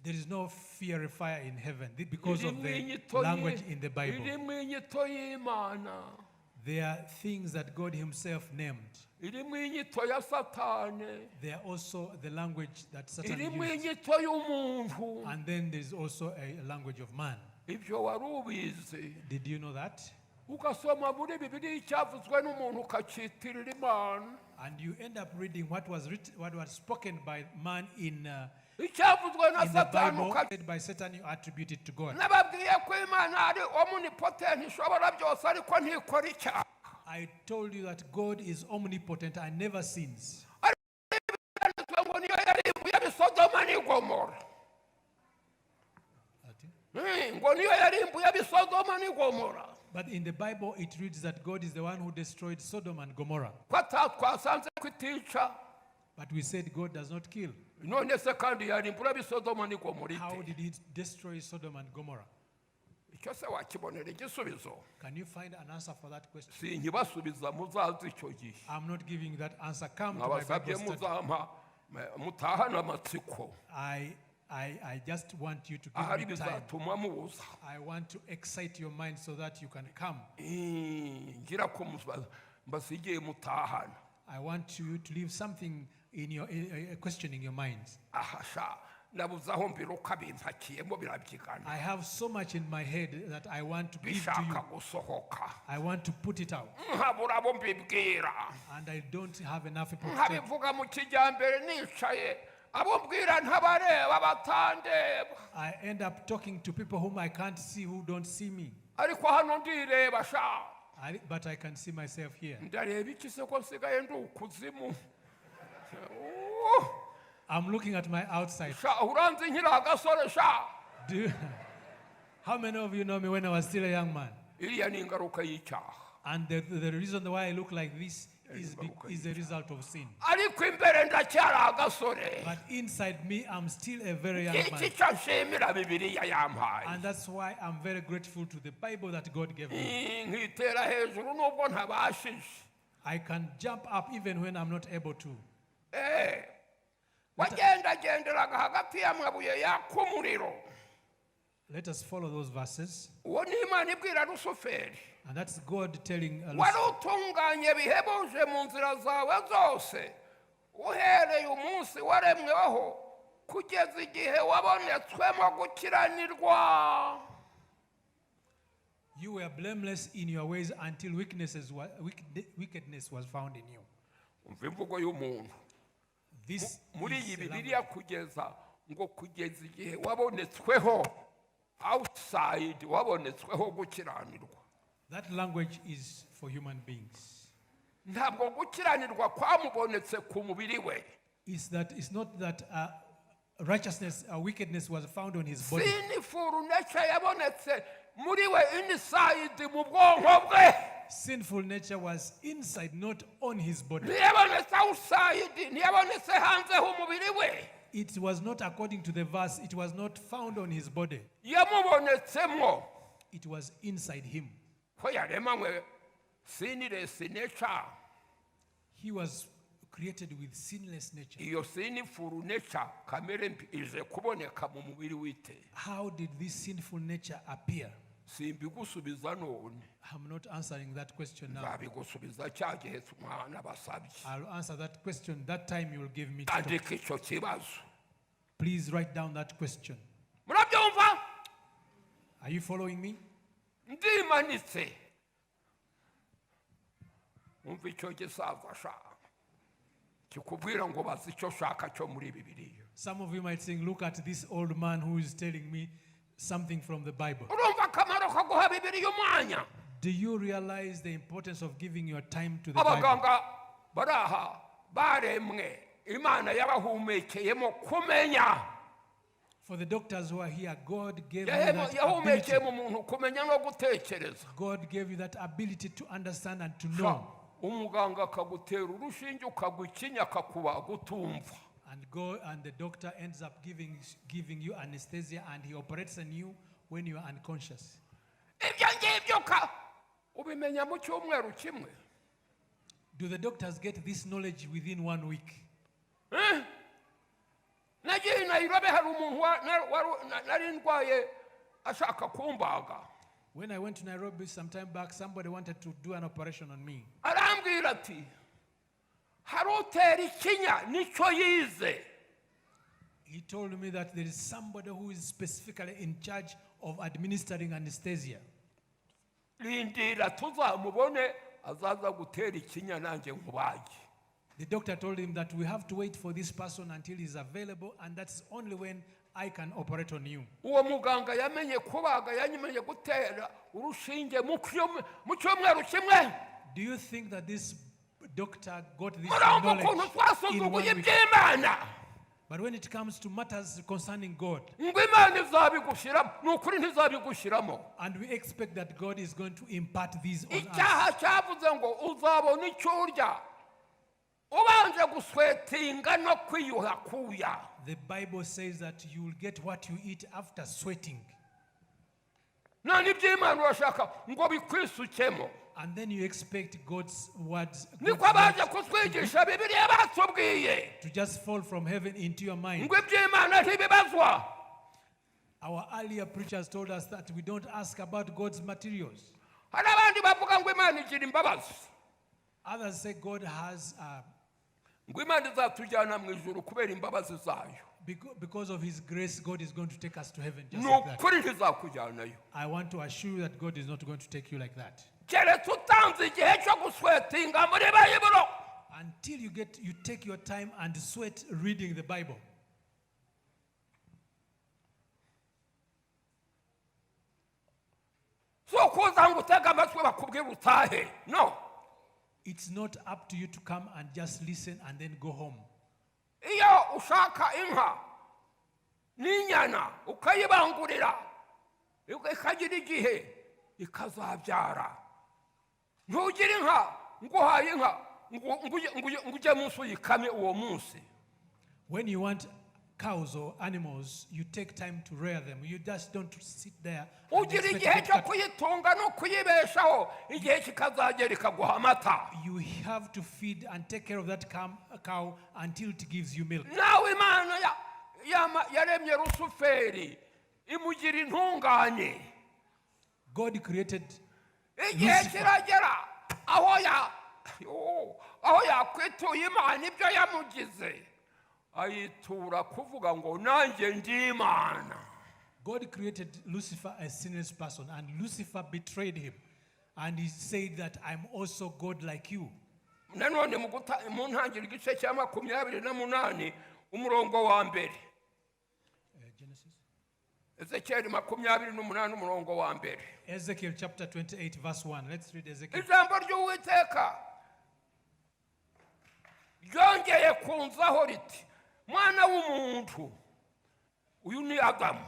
There is no fiery fire in heaven because of irimo the inyito language in the Bible. irimo inyito y'Imana, There are things that God Himself named. irimo inyito ya Satani, There are also the language that Satan irimo used. inyito y'umuntu. And then there is also a language of man. ibyo wari ubizi? Did you know that? ugasoma muri Bibiliya icyavuzwe n'umuntu ukacitirira Imana, And you end up reading what was spoken by man in icyavuzwe na the Satani Bible, said by Satan, you attribute it to God. nababwiye ko Imana ari omnipotent, ishobora byose ariko ntikora icyaha. I told you that God is omnipotent and never sins. Ariko ngo niyo yarimbuye Sodoma n'Igomora. ngo niyo yarimbuye Sodoma n'Igomora. But in the Bible, it reads that God is the one who destroyed Sodom and Gomorrah. ko twasanze kwitica. But we said God does not kill. none se kandi yarimbura Sodoma n'Igomora How ite? did He destroy Sodom and Gomorrah? icyo se wakibonera igisubizo? Can you find an answer for that question? sinkibasubiza muzazi icyo gihe. I'm not giving you that answer. Come to my abasabye Bible study. muzampa mutahana amatsiko. I just want you to ahari give me time. bizatuma mubuza. I want to excite your mind so that you can come. ngira ko mbasigiye mutahana. I want you to leave something in your questioning your minds. ahasha nabuze aho mbiruka bimpakiyemo birabyigana. I have so much in my head that I want to give to bishaka you. gusohoka. I want to put it out. nkabura abo mbibwira. And I don't have enough people to tell. nkabivuga mu kijyambere nicaye, abo mbwira ntabareba batandeba. I end up talking to people whom I can't see, who don't see me. ariko hano ndireba sha. But I can see myself here. ndareba iki se ko nsigaye ndi ukuzimu. I'm looking at my outside. sha uranzi nkiri agasore sha. How many of you know me when I was still a young man? iriya ni ingaruka y'icyaha. And the reason why I look like this is the result of sin. ariko imbere ndacyari agasore. But inside me, I'm still a very young iki man. cyo nshimira Bibiliya yampaye. And that's why I'm very grateful to the Bible that God gave me. nkitera hejuru nubwo ntabashije. I can jump up even when I'm not able to. wagendagenderaga hagati y'amabuye yaka umuriro. Let us follow those verses. uwo ni Imana ibwira Rusuferi. And that's God telling wari utunganye bihebuje mu nzira zawe zose, uhereye umunsi waremweho kugeza igihe wabonetswemo gukiranirwa. You were blameless in your ways until wickedness was found in you. umva imvugo y'umuntu. This muri is iyi the Bibiliya language. kugeza igihe wabonetsweho outside, wabonetsweho gukiranirwa. That language is for human beings. ntabwo gukiranirwa kwamubonetse ku mubiri we. It's not that righteousness or wickedness was found on his body. sinful nature yabonetse muri we inside mu bwonko bwe. Sinful nature was inside, not on his body. ntiyabonetse outside, ntiyabonetse hanze h'umubiri we. it was not according to the verse, it was not found on his body. yamubonetsemo It was inside him. ko yaremanywe sinless nature. He was created with sinless nature. Iyo sinful nature kamere mbi ije kuboneka mu mubiri wite. How did this sinful nature appear? Simbigusubiza none. I'm not answering that question now. Nzabigusubiza cya gihe umwana basabye. I'll answer that question that time you will give me to talk. Andika icyo kibazo. Please write down that question. Murabyumva? Are you following me? Ndimanitse. Umva icyo gisaza shaka. Kikubwira ngo bazi icyo shaka cyo muri Bibiliya. Some of you might think, look at this old man who is telling me something from the Bible. Urumva akamaro ko guha Bibiliya umwanya? Do you realize the importance of giving your time to the Bible? Abaganga baraha baremwe Imana yabahumekeyemo kumenya. For the doctors who are here, God gave you that ability. Yahumekeyemo umuntu kumenya no gutekereza. God gave you that ability to understand and to know. Umuganga akagutera urushinge ukagwa ikinya akakuba gutumva. And the doctor ends up giving you anesthesia and he operates on you when you are unconscious. Ibyo ngibyo ubimenya mu cyumweru kimwe. Do the doctors get this knowledge within 1 week? Nagiye Nairobi hari umuntu nari ndwaye ashaka kumbaga. When I went to Nairobi some time back, somebody wanted to do an operation on me. Arambwira ati harutera ikinya nicyo yize. He told me that there is somebody who is specifically in charge of administering anesthesia. Lindira tuzamubone azaza gutera ikinya nanjye nkubage. The doctor told him that we have to wait for this person until he's available, and that's only when I can operate on you. Uwo muganga yamenye kubaga yanyamenye gutera urushinge mu cyumweru kimwe. Do you think that this doctor got this Murumva ukuntu knowledge in 1 twasuzuguye week? iby'Imana. But when it comes to matters concerning God, Ngo Imana izabigushyiramo n'ukuri ntizabigushyiramo. and we expect that God is going to impart these on us. Icyaha cyavuze ngo uzabona icyo urya ubanje guswetinga no kwiyuha kuya. The Bible says that you will get what you eat after sweating. None iby'Imana urashaka ngo bikwisukemo. And then you expect God's words Niko abaje kutwigisha Bibiliya batubwiye. to just fall from heaven into your mind. Ngo iby'Imana ntibibazwa. Our earlier preachers told us that we don't ask about God's materials. Hari abandi bavuga ngo Imana igira imbabazi. Others say God has, Ngo Imana izatujyana mu ijuru kubera imbabazi zayo. because of His grace, God is going to take us to heaven just Ni like that. ukuri ntizakujyanayo. I want to assure you that God is not going to take you like that. Keretse utanze igihe cyo guswetinga muri Bayibolo. Until you take your time and sweat reading the Bible. So kuza ngo utege amatwi bakubwira utahe. No. It's not up to you to come and just listen and then go home. Iyo ushaka inka n'inyana ukayibangurira ikagira igihe ikazabyara. Ntugira inka nguhaye inka ngo ujye munsi uyikame uwo munsi. When you want cows or animals, you take time to rear them. You just don't sit there. and Ugira expect igihe to cyo get cut. kuyitunga no kuyibeshaho igihe kikazagera ikaguha amata. You have to feed and take care of that cow until it gives you milk. Nawe Imana yaremye Rusuferi imugira intunganye. God created Igihe kiragera aho yakwituye Imana ibyo yamugize ayitura kuvuga ngo nanjye ndi Imana. God created Lucifer a sinless person, and Lucifer betrayed him. And he said that I'm also God like you. Nanone mu ntangiriro igice cya 28 umurongo wa mbere. Genesis. Ezekiel 28 umurongo wa mbere. Ezekiel chapter 28 verse 1. Let's read Ezekiel. Ijambo ry'Uwiteka ryongeye kunzaho riti mwana w'umuntu uyu ni Adamu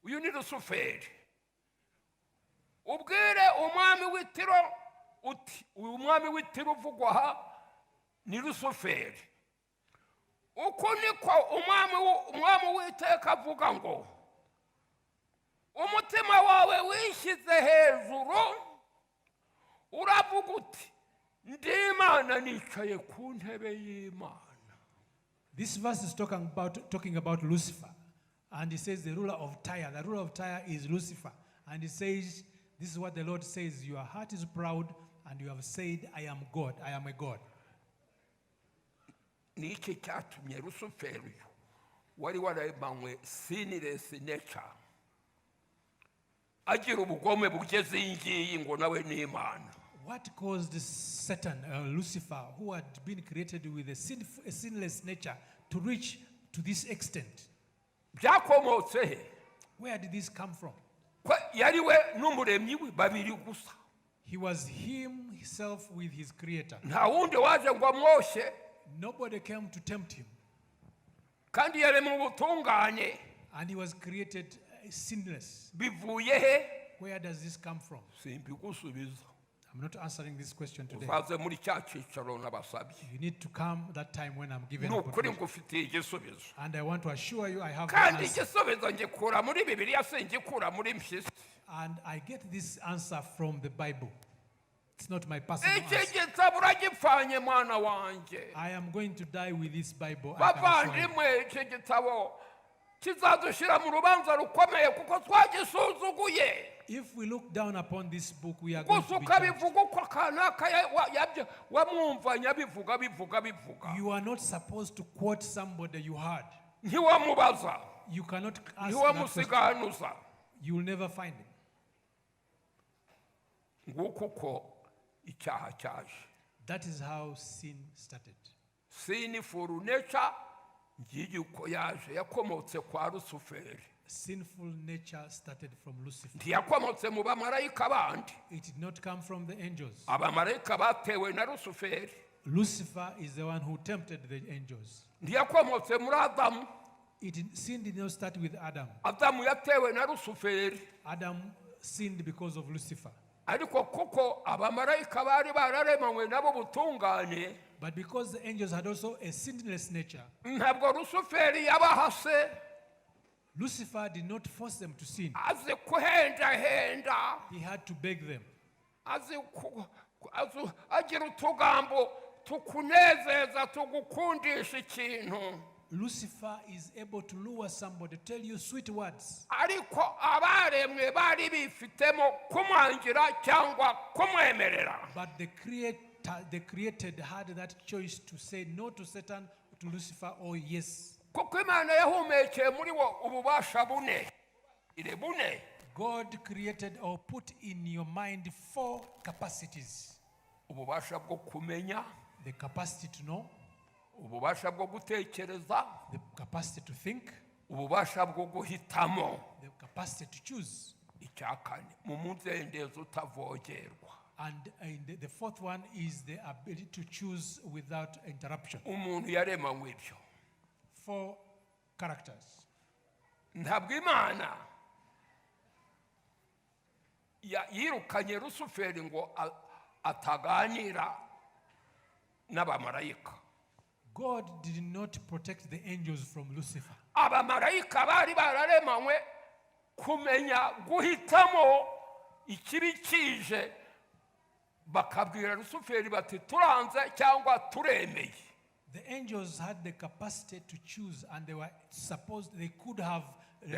uyu ni Rusuferi ubwire umwami w'itiro uti uyu mwami w'itiro uvugwa aha ni Rusuferi uko niko umwami w'iteka avuga ngo umutima wawe wishyize hejuru uravuga uti ndi Imana nicaye ku ntebe y'Imana. This verse is talking about Lucifer. And he says the ruler of Tyre. The ruler of Tyre is Lucifer. And he says, this is what the Lord says, your heart is proud and you have said, I am God, I am a God. Niki cyatumye Rusufero wari waremanywe sinless nature agira ubugome bugeze ingiyi ngo nawe ni Imana. What caused Satan, Lucifer, who had been created with a sinless nature, to reach to this extent? Byakomotse he? Where did this come from? Yari we n'umuremyi we babiri gusa. He was himself with his creator. Nta wundi waje ngo amwoshe. Nobody came to tempt him. Kandi yari mu butungane. And he was created sinless. Bivuye he? Where does this come from? Simbigusubiza. I'm not answering this question today. Uzaze muri cya cyicaro n'abasabye. You need to come that time when I'm given Nukuri ngufitiye igisubizo. And I want to assure you I have Kandi igisubizo ngikura muri Bibiliya singikura muri mpyisi. And I get this answer from the Bible. It's not my personal answer. Iki gitabo uragipfanye mwana wanje. I am going to die with this Bible. Bavandimwe iki gitabo kizadushira mu rubanza rukomeye kuko twagisuzuguye. If we look down upon this book, we are going to be judged. You are not supposed to quote somebody you heard. You cannot ask that question. You will never find it. That is how sin started. Sinful nature yakomotse kwa Rusufero. Sinful nature started from Lucifer. Ntiyakomotse mu bamarayika bandi. It did not come from the angels. Abamarayika batewe na Rusufero. Lucifer is the one who tempted the angels. Ntiyakomotse muri Adamu. Sin did not start with Adam. Adamu yatewe na Rusufero. Adam sinned because of Lucifer. Ariko kuko abamarayika bari bararemanywe nabo butungane. But because the angels had also a sinless nature, ntabwo Rusufero yabahase. Lucifer did not force them to sin. He had to beg them. Lucifer is able to lure somebody, to tell you sweet words. But the created had that choice to say no to Satan, to Lucifer, or yes. God created or put in your mind 4 capacities. The capacity to know, the capacity to think, the capacity to choose. And the 4th one is the ability to choose without interruption. 4 characters. Ntabwo Imana yirukanye Rusufero ngo ataganira n'abamarayika. God did not protect the angels from Lucifer. Abamarayika bari bararemanywe kumenya guhitamo ikibi kije bakabwira Rusufero bati turanze cyangwa turemeye. The angels had the capacity to choose, and they were supposed they could have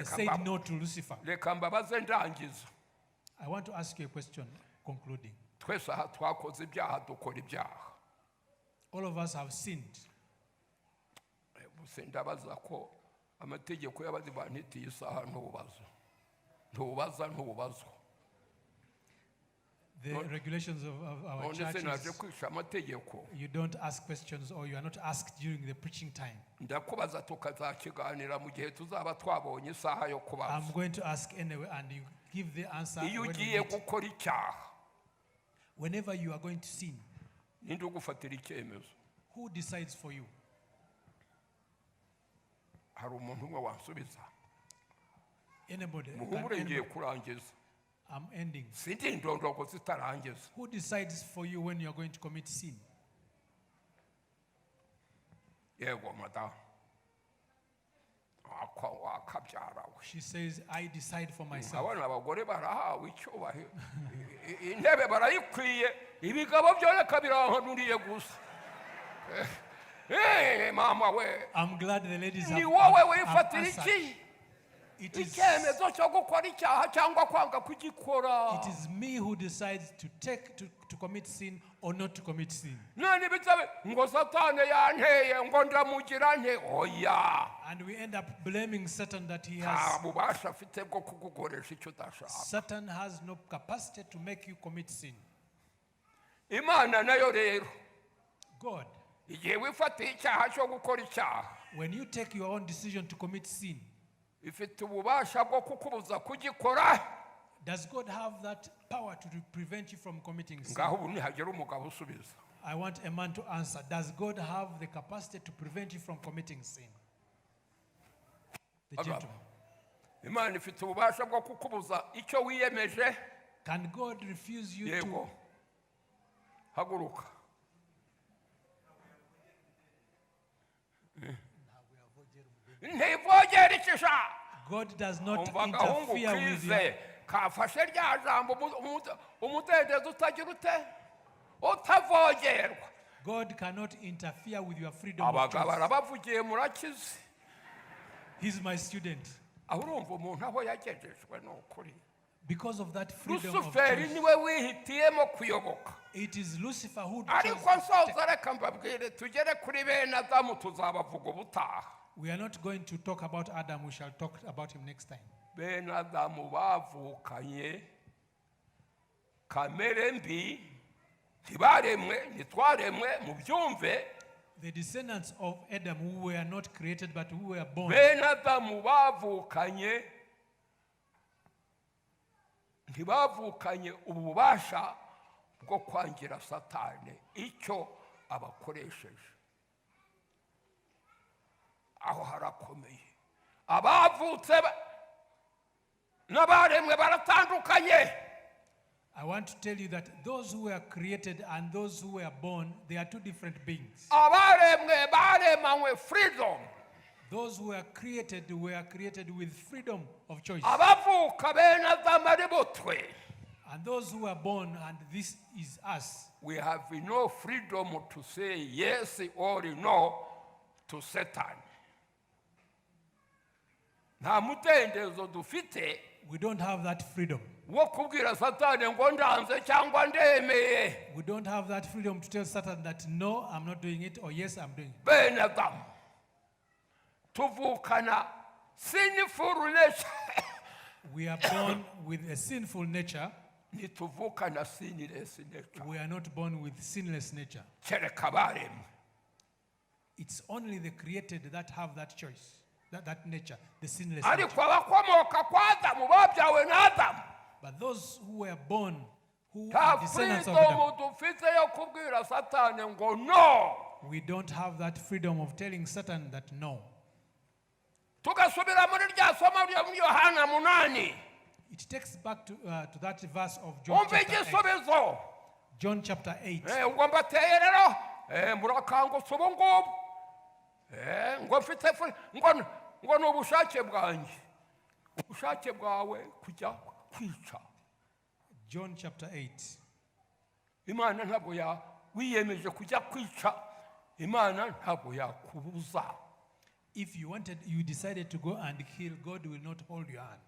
said no to Lucifer. I want to ask you a question, concluding. All of us have sinned. The regulations of our churches, you don't ask questions, or you are not asked during the preaching time. I'm going to ask anyway, and you give the answer. Whenever you are going to sin, who decides for you? Anybody? I'm ending. Who decides for you when you're going to commit sin? wakabyara we. She says, I decide for myself. Abana abagore barahawe icyubahiro, intebe barayikwiye, ibigabo byo reka birahanuriye gusa. Mama we, I'm glad the ladies ni have wowe wifatira answered. iki It is, icyemezo cyo gukora icyaha cyangwa kwanga kugikora. it is me who decides to commit sin or not to commit sin. None bitsabe ngo Satani yanteye ngo ndamugira nte, oya. And we end up blaming Satan that he has. Ububasha afite bwo kugukoresha icyo udashaka. Satan has no capacity to make you commit sin. Imana nayo rero, God, igihe wifatiye icyaha cyo gukora icyaha, when you take your own decision to commit sin, ifite ububasha bwo kukubuza kugikora. does God have that power to prevent you from committing sin? Ngaho ubu nihagera umugabo usubiza. I want a man to answer. Does God have the capacity to prevent you from committing sin? The gentleman. Imana ifite ububasha bwo kukubuza icyo wiyemeje. Can God refuse you Yego, haguruka. Ntivogera ikisha. God does not Umva gahungu interfere with you. kize kafashe rya jambo umudendezo utagira ute utavogerwa. God cannot interfere with your freedom of Abagabo choice. arabavugiye murakize. He's my student. Aho urumva umuntu aho yagejejwe n'ukuri. Because of that freedom of Lusuferi choice. niwe wihitiyemo kuyoboka. It is Lucifer who chose. Ariko nsoza reka mbabwire tugere kuri bene Adamu tuzabavuga ubutaha. We are not going to talk about Adam. We shall talk about him next time. Bene Adamu bavukanye kamere mbi, ntibaremwe ntitwaremwe mu byumve. The descendants of Adam who were not created but who were born. Bene Adamu bavukanye ntibavukanye ububasha bwo kwangira Satani icyo abakoresheje. Aho harakomeye. Abavutse n'abaremwe baratandukanye. I want to tell you that those who were created and those who were born, they are two different beings. Abaremwe baremanywe freedom. Those who were created with freedom of choice. Abavuka bene Adamu ari butwe. And those who were born, and this is us, We have no freedom to say yes or no to Satan. Nta mudendezo dufite we don't have that freedom. wo kubwira Satani ngo ndanze cyangwa ndemeye. We don't have that freedom to tell Satan that no, I'm not doing it, or yes, I'm doing it. Bene Adamu tuvukana sinful nature. We are born with a sinful nature. Nituvukana sinless nature. We are not born with sinless nature. Kereka baremwe. It's only the created that have that choice, that nature, the sinless nature. Ariko abakomoka kwa Adamu babyawe na Adamu. But those who were born, who Nta are descendants of Adam, freedom dufite yo kubwira Satani ngo no. we don't have that freedom of telling Satan that no. Tugasubira muri rya somo ryo muri Yohana 8. It takes back to that verse of John Umva chapter 8. igisubizo. John chapter 8. Ubwo mbateye rero murakangutse ubu ngubu. Ngo mfite ngo ni ubushake bwanjye. Ubushake bwawe kujya kwica. John chapter 8. Imana ntabwo wiyemeje kujya kwica. Imana ntabwo yakubuza. If you decided to go and kill, God will not hold your hand.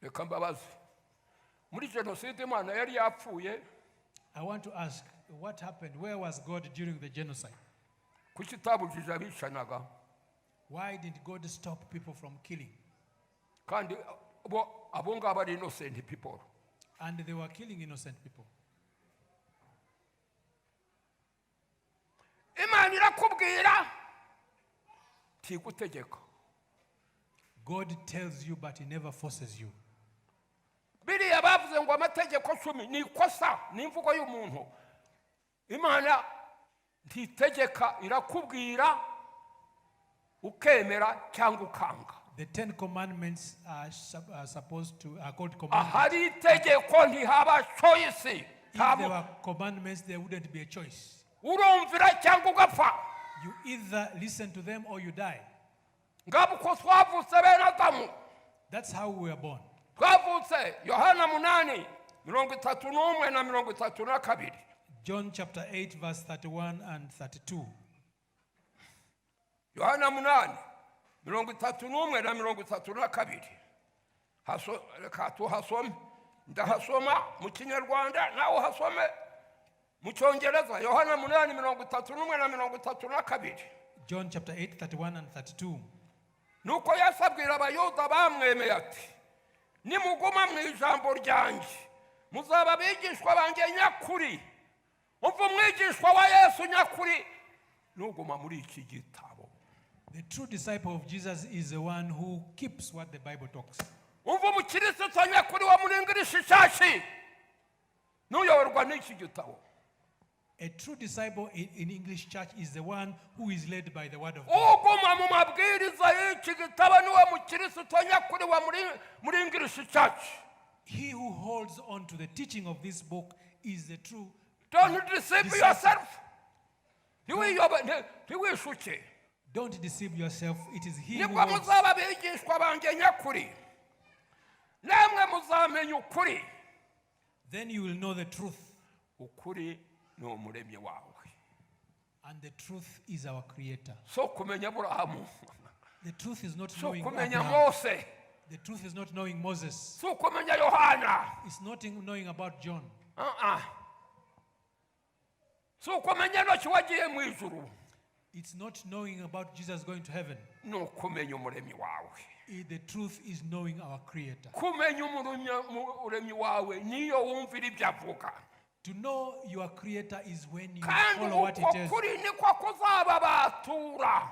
Reka mbabaze. Muri jenoside Imana yari yapfuye. I want to ask, what happened? Where was God during the genocide? Kuki itabujije abicanaga? Why did God stop people from killing? Kandi abo ngabo ari innocent people. And they were killing innocent people. Imana irakubwira tigutegeka. God tells you, but He never forces you. Biriya bavuze ngo amategeko 10 ni ikosa ni imvugo y'umuntu. Imana ntitegeka, irakubwira ukemera cyangwa ukanga. The 10 commandments are supposed to are called commandments. Ahari itegeko ntihaba choice. If there were commandments, there wouldn't be a choice. Urumvira cyangwa ugapfa. You either listen to them or you die. ngabo uko twavutse bene Adamu. That's how we were born. Twavutse Yohana 8:31 na 32. John chapter 8, verse 31 and 32. Yohana 8:31 na 32. Reka tuhasome. Ndahasoma mu Kinyarwanda nawe hasome mu Cyongereza. Yohana 8:31 na 32. John chapter 8, 31 and 32. Nuko yasabwira abayuda bamwemeye ati, nimuguma mu ijambo ryanjye muzaba abigishwa banjye nyakuri. Umva umwigishwa wa Yesu nyakuri nuguma muri iki gitabo. The true disciple of Jesus is the one who keeps what the Bible talks. Umva umukristo nyakuri wa muringirisha ishashi nuyoborwa n'iki gitabo. A true disciple in English church is the one who is led by the word of God. Uguma mu mabwiriza y'iki gitabo niwe mukristo nyakuri wa muringirisha ishashi. He who holds on to the teaching of this book is the true. Don't deceive yourself. Don't deceive yourself. It is he who Nibwo holds. muzaba abigishwa banjye nyakuri. Namwe muzamenya ukuri. Then you will know the truth. Ukuri ni umuremyi wawe. And the truth is our creator. So kumenya Aburahamu. The truth is not So knowing kumenya Abraham. Mose. The truth is not knowing Moses. So kumenya Yohana. It's not knowing about John. So kumenya no wagiye mu ijuru. It's not knowing about Jesus going to heaven. No kumenya umuremyi wawe. The truth is knowing our creator. Kumenya umuremyi wawe niyo wumvira ibyo avuga. To know your creator is when you Kandi follow what he tells. ukuri niko kuzaba batura.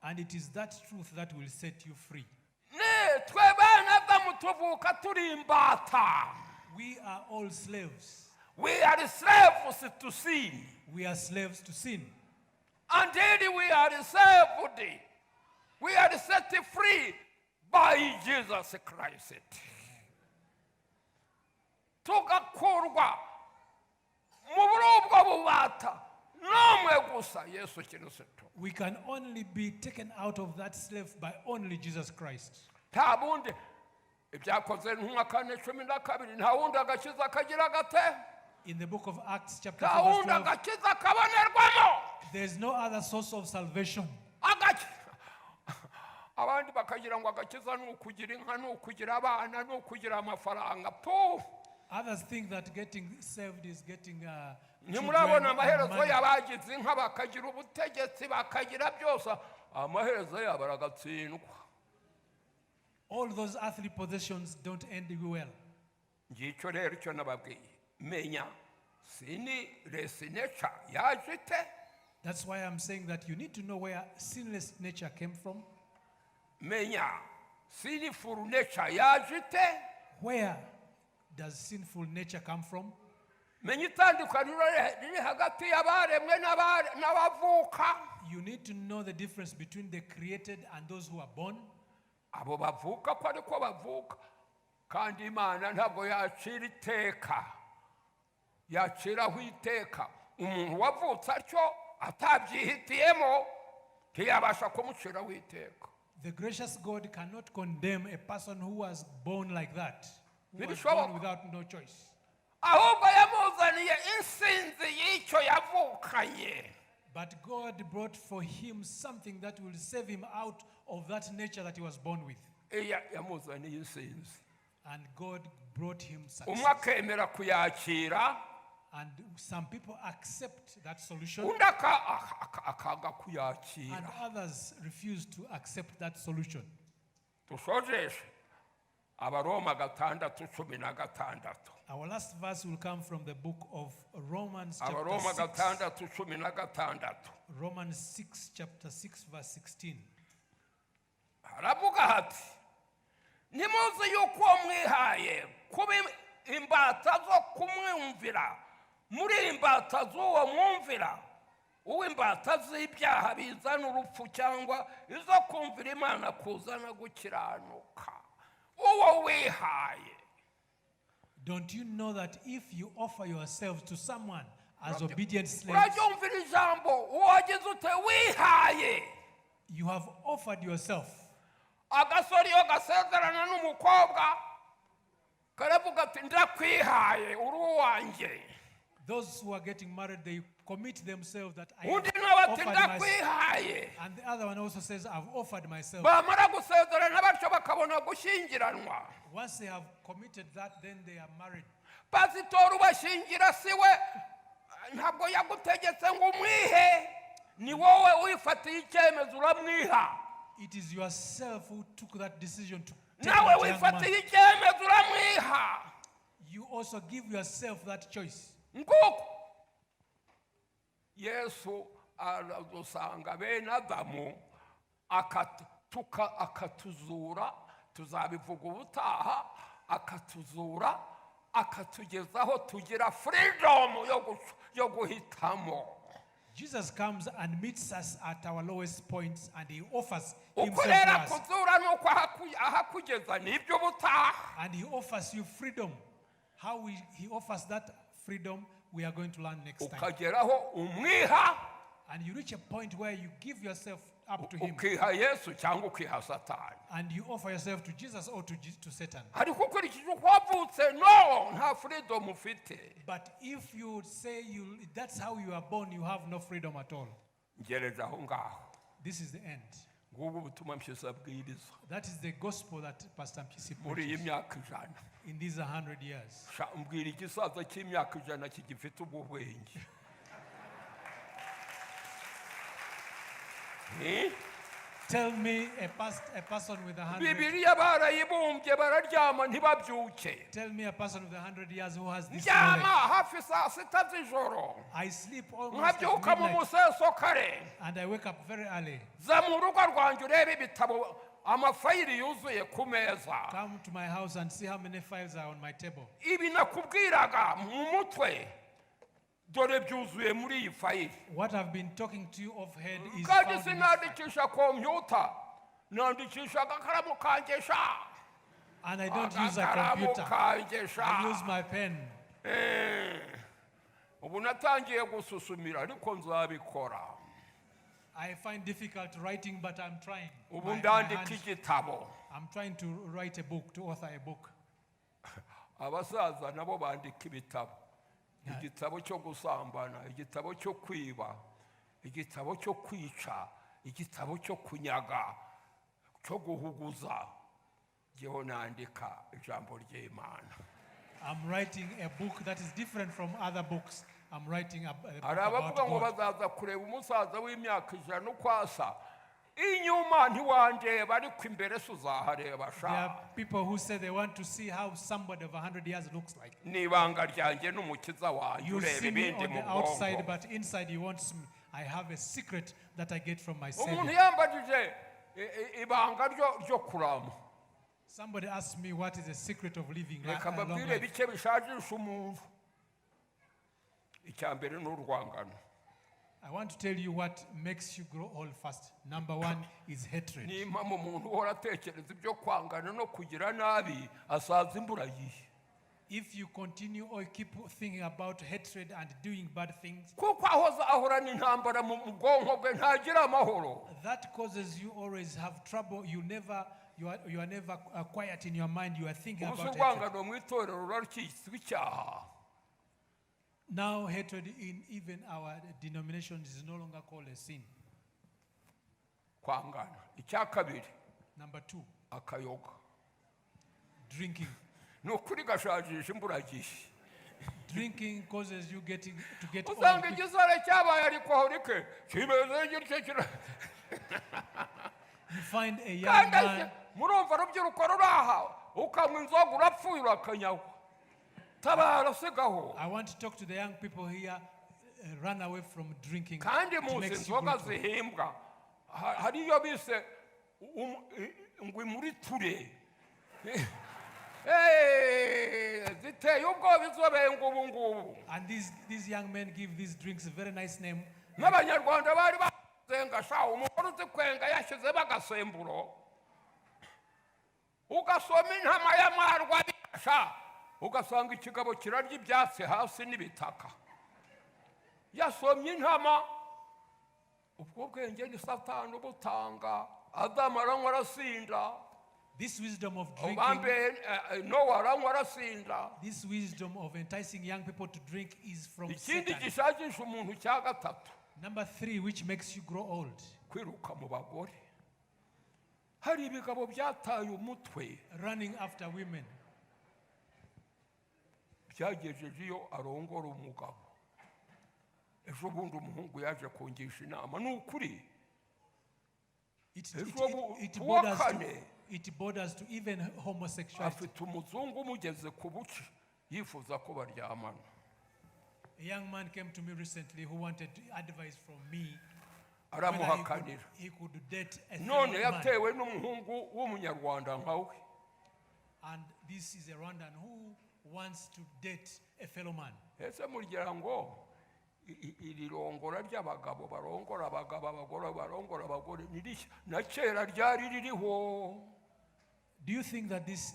And it is that truth that will set you free. Ne twe bana Adamu tuvuka turi imbata. We are all slaves. We are slaves to sin. We are slaves to sin. Until we are saved, we are set free by Jesus Christ. Tugakurwa mu burubwo bubata nomwe gusa Yesu Kristo. We can only be taken out of that slave by only Jesus Christ. Nta bundi ibyakoze ntumwa 4:12 nta wundi agakiza kagira gate. In the book of Acts chapter Nta 4 verse wundi 12, agakiza kabonerwamo. there is no other source of salvation. Abandi bakagira ngo agakiza ni ukugira inka ni ukugira abana ni ukugira amafaranga po. Others think that getting saved is getting Nimurabona children amaherezo and money. yabagize inka bakagira ubutegetsi bakagira byose amaherezo yabo aragatsindwa. All those earthly possessions don't end well. Ngicyo rero icyo nababwiye menya sini resi nature yaje ite. That's why I'm saying that you need to know where sinless nature came from. Menya sinful nature yaje ite. Where does sinful nature come from? Menya itandukaniro riri hagati y'abaremwe n'abavuka. You need to know the difference between the created and those who are born. Abo bavuka ko ariko bavuka kandi Imana ntabwo yacira iteka. Yaciraho iteka umuntu wavutse atyo atabyihitiyemo ntiyabasha kumuciraho iteka. The gracious God cannot condemn a person who was born like that, who was Ntibishoboka. born without no choice. Ahubwo yamuzaniye insinzi y'icyo yavukanye. But God brought for him something that will save him out of that nature that he was born with. Yamuzaniye insinzi. And God brought him Umwe success. akemera kuyakira And some people accept that solution, undi akanga and kuyakira. others refuse to accept that solution. Dushojeshe Abaroma 6:16. Our last verse will come from the book of Romans chapter Abaroma 6. 6:16. Romans 6 chapter 6 verse 16. Haravuga hati nimuzi yuko mwihaye kuba imbata zo kumwumvira muri imbata z'uwo mwumvira uw'imbata z'ibyaha bizana urupfu cyangwa izo kumvira Imana kuzana gukiranuka uwo wihaye. Don't you know that if you offer yourselves to someone as obedient slaves, Urabyumvira ijambo uwagize ute wihaye. You have offered yourself. agasore iyo gasezerana n'umukobwa karavuga ati ndakwihaye uri uwanjye. Those who are getting married, they commit themselves that I undi have nawe ati offered myself. ndakwihaye. And the other one also says, I've offered myself. bamara gusezerana batyo bakabona gushyingiranwa. Once they have committed that, then they are married. pasitori ubashingira siwe ntabwo yagutegetse ngo umwihe, ni wowe wifatiye icyemezo uramwiha. It is yourself who took that decision to take nawe that young man. wifatiye icyemezo uramwiha. You also give yourself that choice. nguko Yesu aradusanga bene Adamu akatuzura, tuzabivuga ubutaha, akatuzura akatugezaho tugira freedom yo guhitamo. Jesus comes and meets us at our lowest points, and he offers himself to ukorera us. kuzura nuko ahakugeza nibyo ubutaha. And he offers you freedom. How he offers that freedom, we are going to learn next time. ukageraho umwiha, And you reach a point where you give yourself up to him. ukiha Yesu cyangwa ukiha Satani. And you offer yourself to Jesus or to Satan. ariko ukurikije uko wavutse no nta freedom ufite. But if you say that's how you are born, you have no freedom at all. ngereza aho ngaho. This is the end. ngubu ubutumwa mpyisi abwiriza That is the gospel that Pastor Mpyisi muri iyi preaches myaka 100. in these 100 years. mbwira igisaza cy'imyaka 100 kigifite ubwenge. Tell me a person with 100. Bibiliya barayibumbye bararyama ntibabyuke. Tell me a person with 100 years who has this ndyama knowledge. hafi saa 6 z'ijoro, I sleep almost nkabyuka at mu midnight, museso kare, and I wake up very early. za mu rugo rwanjye urebe ibitabo amafayili yuzuye ku meza. Come to my house and see how many files are on my table. ibi nakubwiraga mu mutwe dore byuzuye muri iyi fayili. What I've been talking to you of head is kandi found in this file. sinandikisha kompyuta, nandikisha agakaramu kangesha. And I don't use a agakaramu computer. kangesha. I use my pen. ubu natangiye gususumira ariko nzabikora. I find difficult writing, but I'm trying. ubu ndandika igitabo. I'm trying to write a book, to author a book. abasaza nabo bandika ibitabo. igitabo cyo gusambana, igitabo cyo kwiba, igitabo cyo kwica, igitabo cyo kunyaga, cyo guhuguza. Jyewe nandika ijambo ry'Imana. I'm writing a book that is different from other books. I'm writing a book hari about abavuga ngo God. bazaza kureba umusaza w'imyaka 100 uko asa, inyuma ntiwandeba ariko imbere se uzahareba There sha. are people who say they want to see how somebody of 100 years looks like. n'ibanga ryanjye n'umukiza wanjye You ureba see me ibindi on mu the outside, bwonko. but inside you won't see me. I have a secret that I get from my umuntu Savior. yambajije ibanga ryo kurama. Somebody asked me what is the secret of living reka a long mbabwire life. bike bishajisha umuntu. icya mbere ni urwangano. I want to tell you what makes you grow old fast. Number one is hatred. nimba mu muntu uhora atekereza ibyo kwangana no kugira nabi asaza imburagihe. If you continue or keep thinking about hatred and doing bad things, kuko ahoza ahorana intambara mu bwonko bwe ntagira amahoro. that causes you always have trouble. You are never quiet in your mind. You are thinking ubusa about hatred. urwangano mu itorero rurarukiswe icyaha. Now hatred in even our denominations is no longer called a sin. kwangana. icya kabiri Number two, akayoga. drinking. ni ukuri gashajisha imburagihe. Drinking causes you to get old. usanga igisore cyabaye ariko horike kimeze gityo You find a young man. murumva urubyiruko ruraha ukanywa inzoga urapfuye urakanyagwa. tabara sigaho. I want to talk to the young people here. Run away from drinking. kandi It muzi makes you inzoga brutal. zihimbwa. hariyo bise ngwi muri ture. ziteye ubwoba izobeye ngubu ngubu. And these young men give these drinks a very nice name. n'abanyarwanda bari bazenga sha umugore uzi kwenga yashyizeho agasemburo ugasoma intama y'amarwa sha ugasanga ikigabo kirarya ibyatsi hasi n'ibitaka. yasomye intama ubwo bwenge ni satani ubutanga. Adamu aranywa arasinda. This wisdom of ubambe drinking, Nowa aranywa arasinda. this wisdom of enticing young people to drink is from Ikindi Satan. gishagisha umuntu cya gatatu, Number 3, which makes you grow old, kwiruka mu bagore. Hari ibigabo byataye umutwe running after women. byagejeje iyo arongora umugabo. Ejo bundi umuhungu yaje kungisha inama, ni ukuri. It borders to even homosexuality. Afite umuzungu umugeze ku buci yifuza ko baryamana. A young man came to me recently who wanted advice from me. Aramuhakanira. He could date a None fellow man. yatewe n'umuhungu w'umunyarwanda nkawe. And this is a Rwandan who wants to date a fellow man. Ese murgira ngo iri rongora ry'abagabo barongora abagabo, abagore barongora abagore nirishya na kera ryari ririho. Do you think that this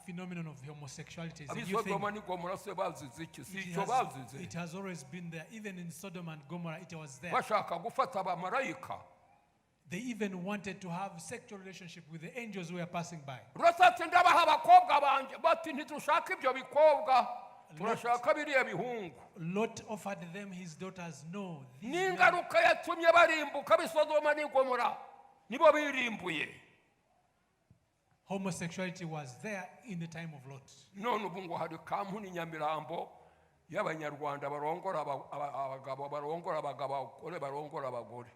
phenomenon of homosexuality is a new thing? Abisodoma ni Gomora se bazize iki? Si icyo bazize. It has always been there. Even in Sodom and Gomorrah, it was there. Bashaka gufata abamarayika. They even wanted to have sexual relationship with the angels who were passing by. Urasatse ndabaha abakobwa banje bati ntitushaka ibyo bikobwa, turashaka biriya bihungu. Lot offered them his daughters. No. N'ingaruka yatumye barimbuka abisodoma ni Gomora nibo birimbuye. Homosexuality was there in the time of Lot. None ubu ngo hari kampuni Nyamirambo y'Abanyarwanda barongora abagabo, barongora abagabo, abagore barongora abagore.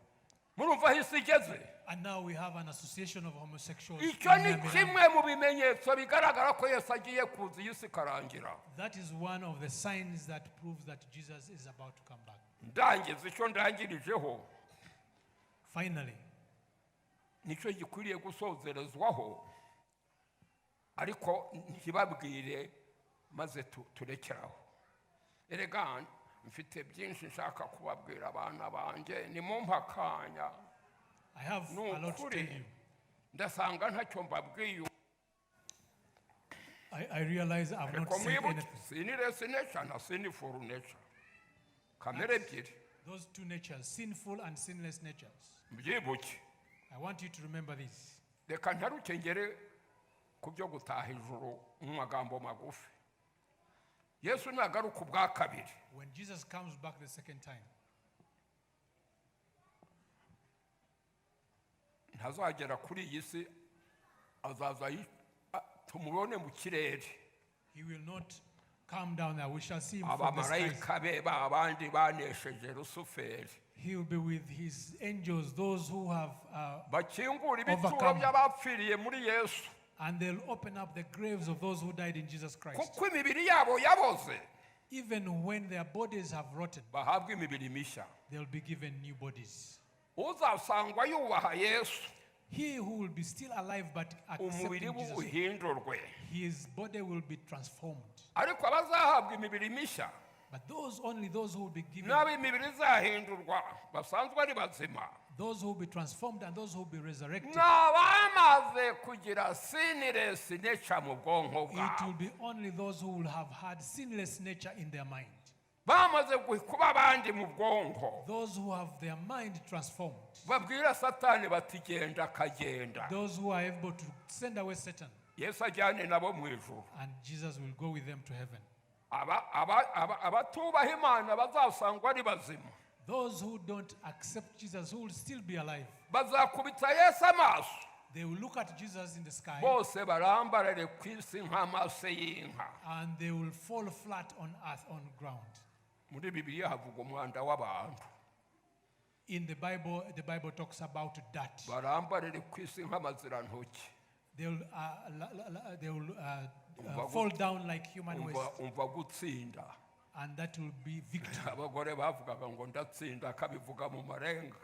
Murumva hisi igeze. And now we have an association of homosexuals. Icyo ni kimwe mu bimenyetso bigaragara ko Yesu agiye kuza iyi si karangira. That is one of the signs that proves that Jesus is about to come back. Ndangiza icyo ndangirijeho. Finally, nicyo gikwiriye gusozerezwaho. Ariko ntibabwire maze turekeraho. Erega mfite byinshi nshaka kubabwira abana banje, ni mumpakanya. I have a lot to tell you. Ndasanga ntacyo mbabwiye. I realize I've not said anything. Sinless nature na sinful nature. Kamere ebyiri. Those two natures, sinful and sinless natures. Mbyibuke. I want you to remember this. Reka ntarukengere ku byo gutaha ijuru mu magambo magufi. Yesu nagaruka ubwa kabiri. When Jesus comes back the second time, ntazagera kuri iyi si, azaza tumubone mu kirere. he will not come down there. We shall see him from the skies. Abamarayika be babandi banesheje Rusuferi. He will be with his angels, those who have bakingura ibituro overcome. by'abapfiriye muri Yesu. And they'll open up the graves of those who died in Jesus Christ. Kuko imibiri yabo yaboze. Even when their bodies have rotten, Bahabwa imibiri mishya. they'll be given new bodies. Uzasangwa yubaha Yesu. He who will be still alive but Umubiri accepting Jesus, uhindurwe. his body will be transformed. Ariko abazahabwa imibiri mishya, But only those who will be given, n'abo imibiri izahindurwa basanzwe ari bazima, those who will be transformed and those who will be resurrected, n'abamaze kugira sinless nature mu bwonko it will bwabo. be only those who will have had sinless nature in their mind. Bamaze kuba abandi mu bwonko. Those who have their mind transformed. Babwira Satani bati genda akagenda. Those who are able to send away Satan. Yesu ajyane nabo mu ijuru. And Jesus will go with them to heaven. Abatubaha Imana bazasangwa ari bazima. Those who don't accept Jesus, who will still be alive, Bazakubita Yesu amaso. they will look at Jesus in the sky Bose barambarare ku isi nk'amaso y'inka. and they will fall flat on earth, on ground. Muri Bibiliya havuga umwanda w'abantu. In the Bible talks about that. Barambarare ku isi nk'amazirantoki. They will fall down like human waste. Umva gutsinda. And that will be victory. Abagore bavugaga ngo ndatsinda kabivuga mu marenga.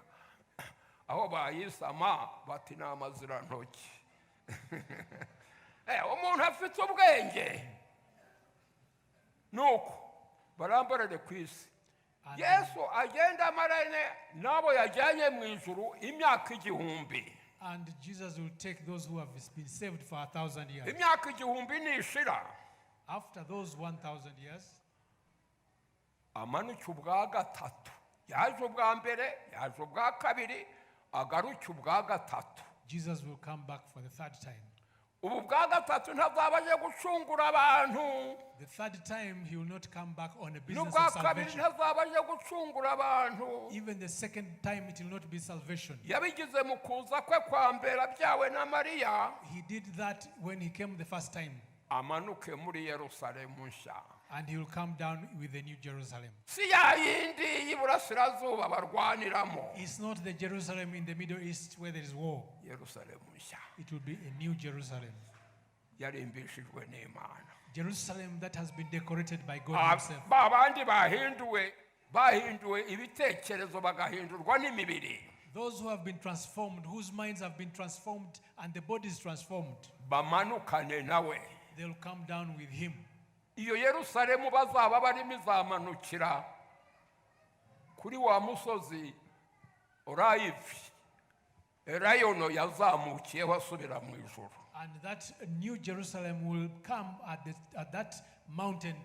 Aho bayisama bati ni amazirantoki. Umuntu afite ubwenge. Nuko barambarare ku isi. Yesu agenda amarane nabo yajyanye mu ijuru imyaka 1000. And Jesus will take those who have been saved for 1,000 years. Imyaka 1000 nishira. After those 1,000 years, amanuka ubwa gatatu. yaje ubwa mbere yaje ubwa kabiri agaruke ubwa gatatu. Jesus will come back for the third time. Ubu bwa gatatu ntazaba aje gucungura abantu. The third time he will not come back on a business N'ubwa of kabiri salvation. ntazaba aje gucungura abantu. Even the second time it will not be salvation. Yabigize mu kuza kwe kwa mbere abyawe na Mariya. He did that when he came the first time. Amanuke muri Yerusalemu nshya. And he will come down with the new Jerusalem. Si ya yindi y'Iburasirazuba barwaniramo. It's not the Jerusalem in the Middle East where there is war. Yerusalemu nshya. It will be a new Jerusalem. Yarimbishijwe n'Imana. Jerusalem that has been decorated by God himself. Babandi bahinduwe ibitekerezo bagahindurwa n'imibiri. Those who have been transformed, whose minds have been transformed and the body is transformed, Bamanukane nawe. they will come down with him. Iyo Yerusalemu bazaba barimo izamanukira kuri wa musozi Orayivi Elayono yazamukiye basubira mu ijuru. And that new Jerusalem will come at that mountain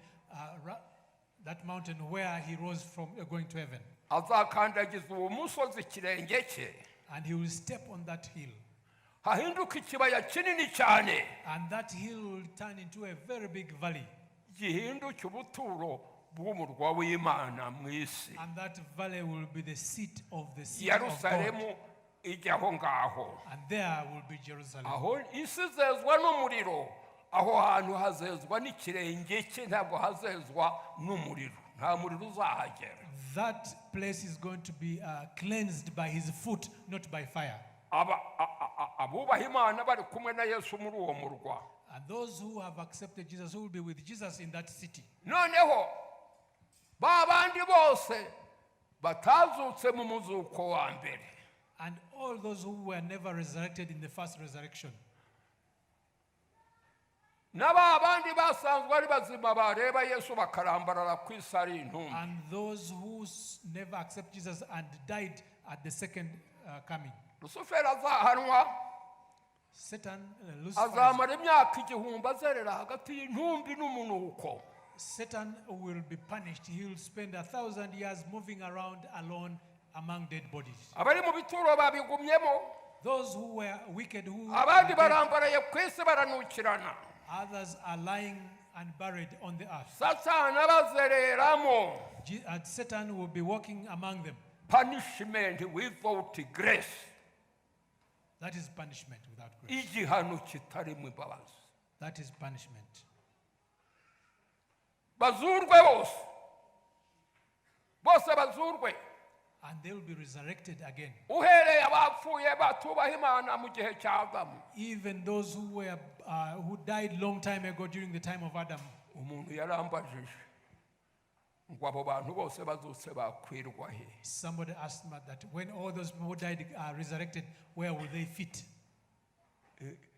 where he rose from going to heaven. Azakandagiza uwo musozi ikirenge cye. And he will step on that hill. Hahinduka ikibaya kinini cyane. And that hill will turn into a very big valley. Gihinduke ubuturo bw'umurwa w'Imana mu isi. And that valley will be the seat of the city of God. Yerusalemu ijyaho ngaho. And there will be Jerusalem. Aho isi zezwa n'umuriro, aho hantu hazezwa n'ikirenge cye, ntabwo hazezwa n'umuriro. Nta muriro uzahagera. That place is going to be cleansed by his foot, not by fire. Abubaha Imana bari kumwe na Yesu muri uwo murwa. And those who have accepted Jesus, who will be with Jesus in that city. Noneho babandi bose batazutse mu muzuko wa mbere. And all those who were never resurrected in the first resurrection. N'abandi basanzwe ari bazima bareba Yesu bakarambarara ku isi ari intumbi. And those who never accept Jesus and died at the second coming. Lusuferi azahanwa. Satan, Lucifer, azamara imyaka igihumbi azerera hagati y'intumbi n'umunuko. Satan will be punished. He will spend 1,000 years moving around alone among dead bodies. Abari mu bituro babigumyemo. Those who were wicked, abandi barambaraye ku isi baranukirana. Others are lying and buried on the earth. Satani abazereramo. And Satan will be walking among them. Punishment without grace. That is punishment without grace. Igihano kitarimo imbabazi. That is punishment. Bazurwe bose. Bose bazurwe. And they will be resurrected again. Uhereye abapfuye batubaha Imana mu gihe cya Adamu. Even those who died long time ago during the time of Adam. Umuntu yarambajije ngo abo bantu bose bazutse bakwirwa he? Somebody asked me that when all those people who died are resurrected, where will they fit?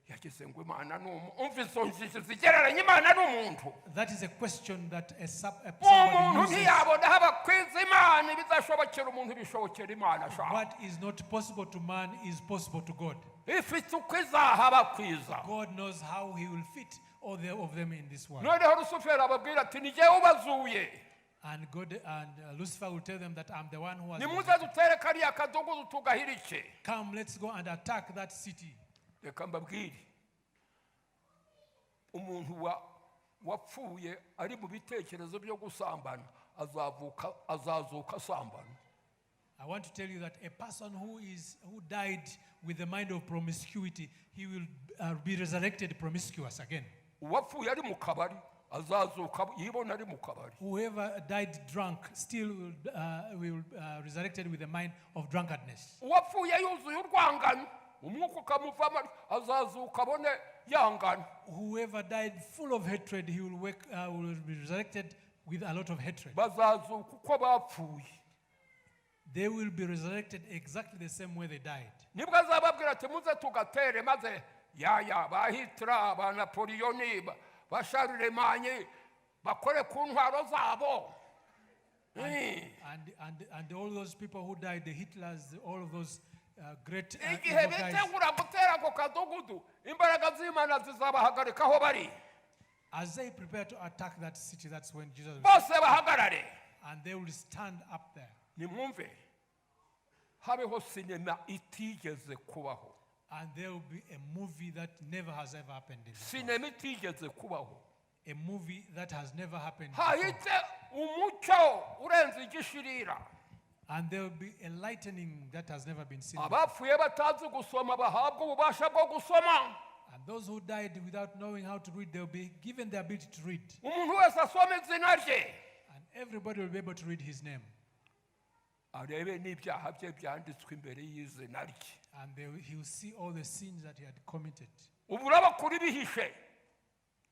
Yagize ngo Imana umva izo njiji zigereranya Imana n'umuntu. That is a question that somebody uses. What is not possible to man is possible to God. God knows how he will fit all of them in this world. And God and Lucifer will tell them that I'm the one who has come, let's go and attack that city. Umuntu wapfuye ari mu bitekerezo byo gusambana azazuka asambana. I want to tell you that a person who died with the mind of promiscuity, he will be resurrected promiscuous again. Uwapfuye ari mu kabari azazuka yibona ari mu kabari. Whoever died drunk still will resurrected with the mind of drunkardness. Uwapfuye yuzuye urwangano umwuka ukamuvamo azazuka abone yangana. Whoever died full of hatred, he will be resurrected with a lot of hatred. Bazazuka uko bapfuye. They will be resurrected exactly the same way they died. Nibwo azababwira ati muze tugatere maze ba Hitler ba Napoleon ba Charlemagne bakore ku ntwaro zabo. And all those people who died, the Hitlers, all of those great igihe bitegura gutera ako kadugudu imbaraga z'Imana zizabahagarika aho bari. As they prepare to attack that city, that's when Jesus will bose bahagarare. And they will stand up there. nimwumve habeho sinema itigeze kubaho. And there will be a movie that never has ever happened in this world. Sinema itigeze kubaho. A movie that has never happened before. hahite umucyo urenze igishirira. And there will be a lightning that has never been seen. abapfuye batazi gusoma bahabwa ububasha bwo gusoma. And those who died without knowing how to read, they will be given the ability to read. umuntu wese asoma izina rye. And everybody will be able to read his name. arebe n'ibyaha bye byanditswe imbere y'izina rye. And he will see all the sins that he had committed. ubu uraba kuri bihishe.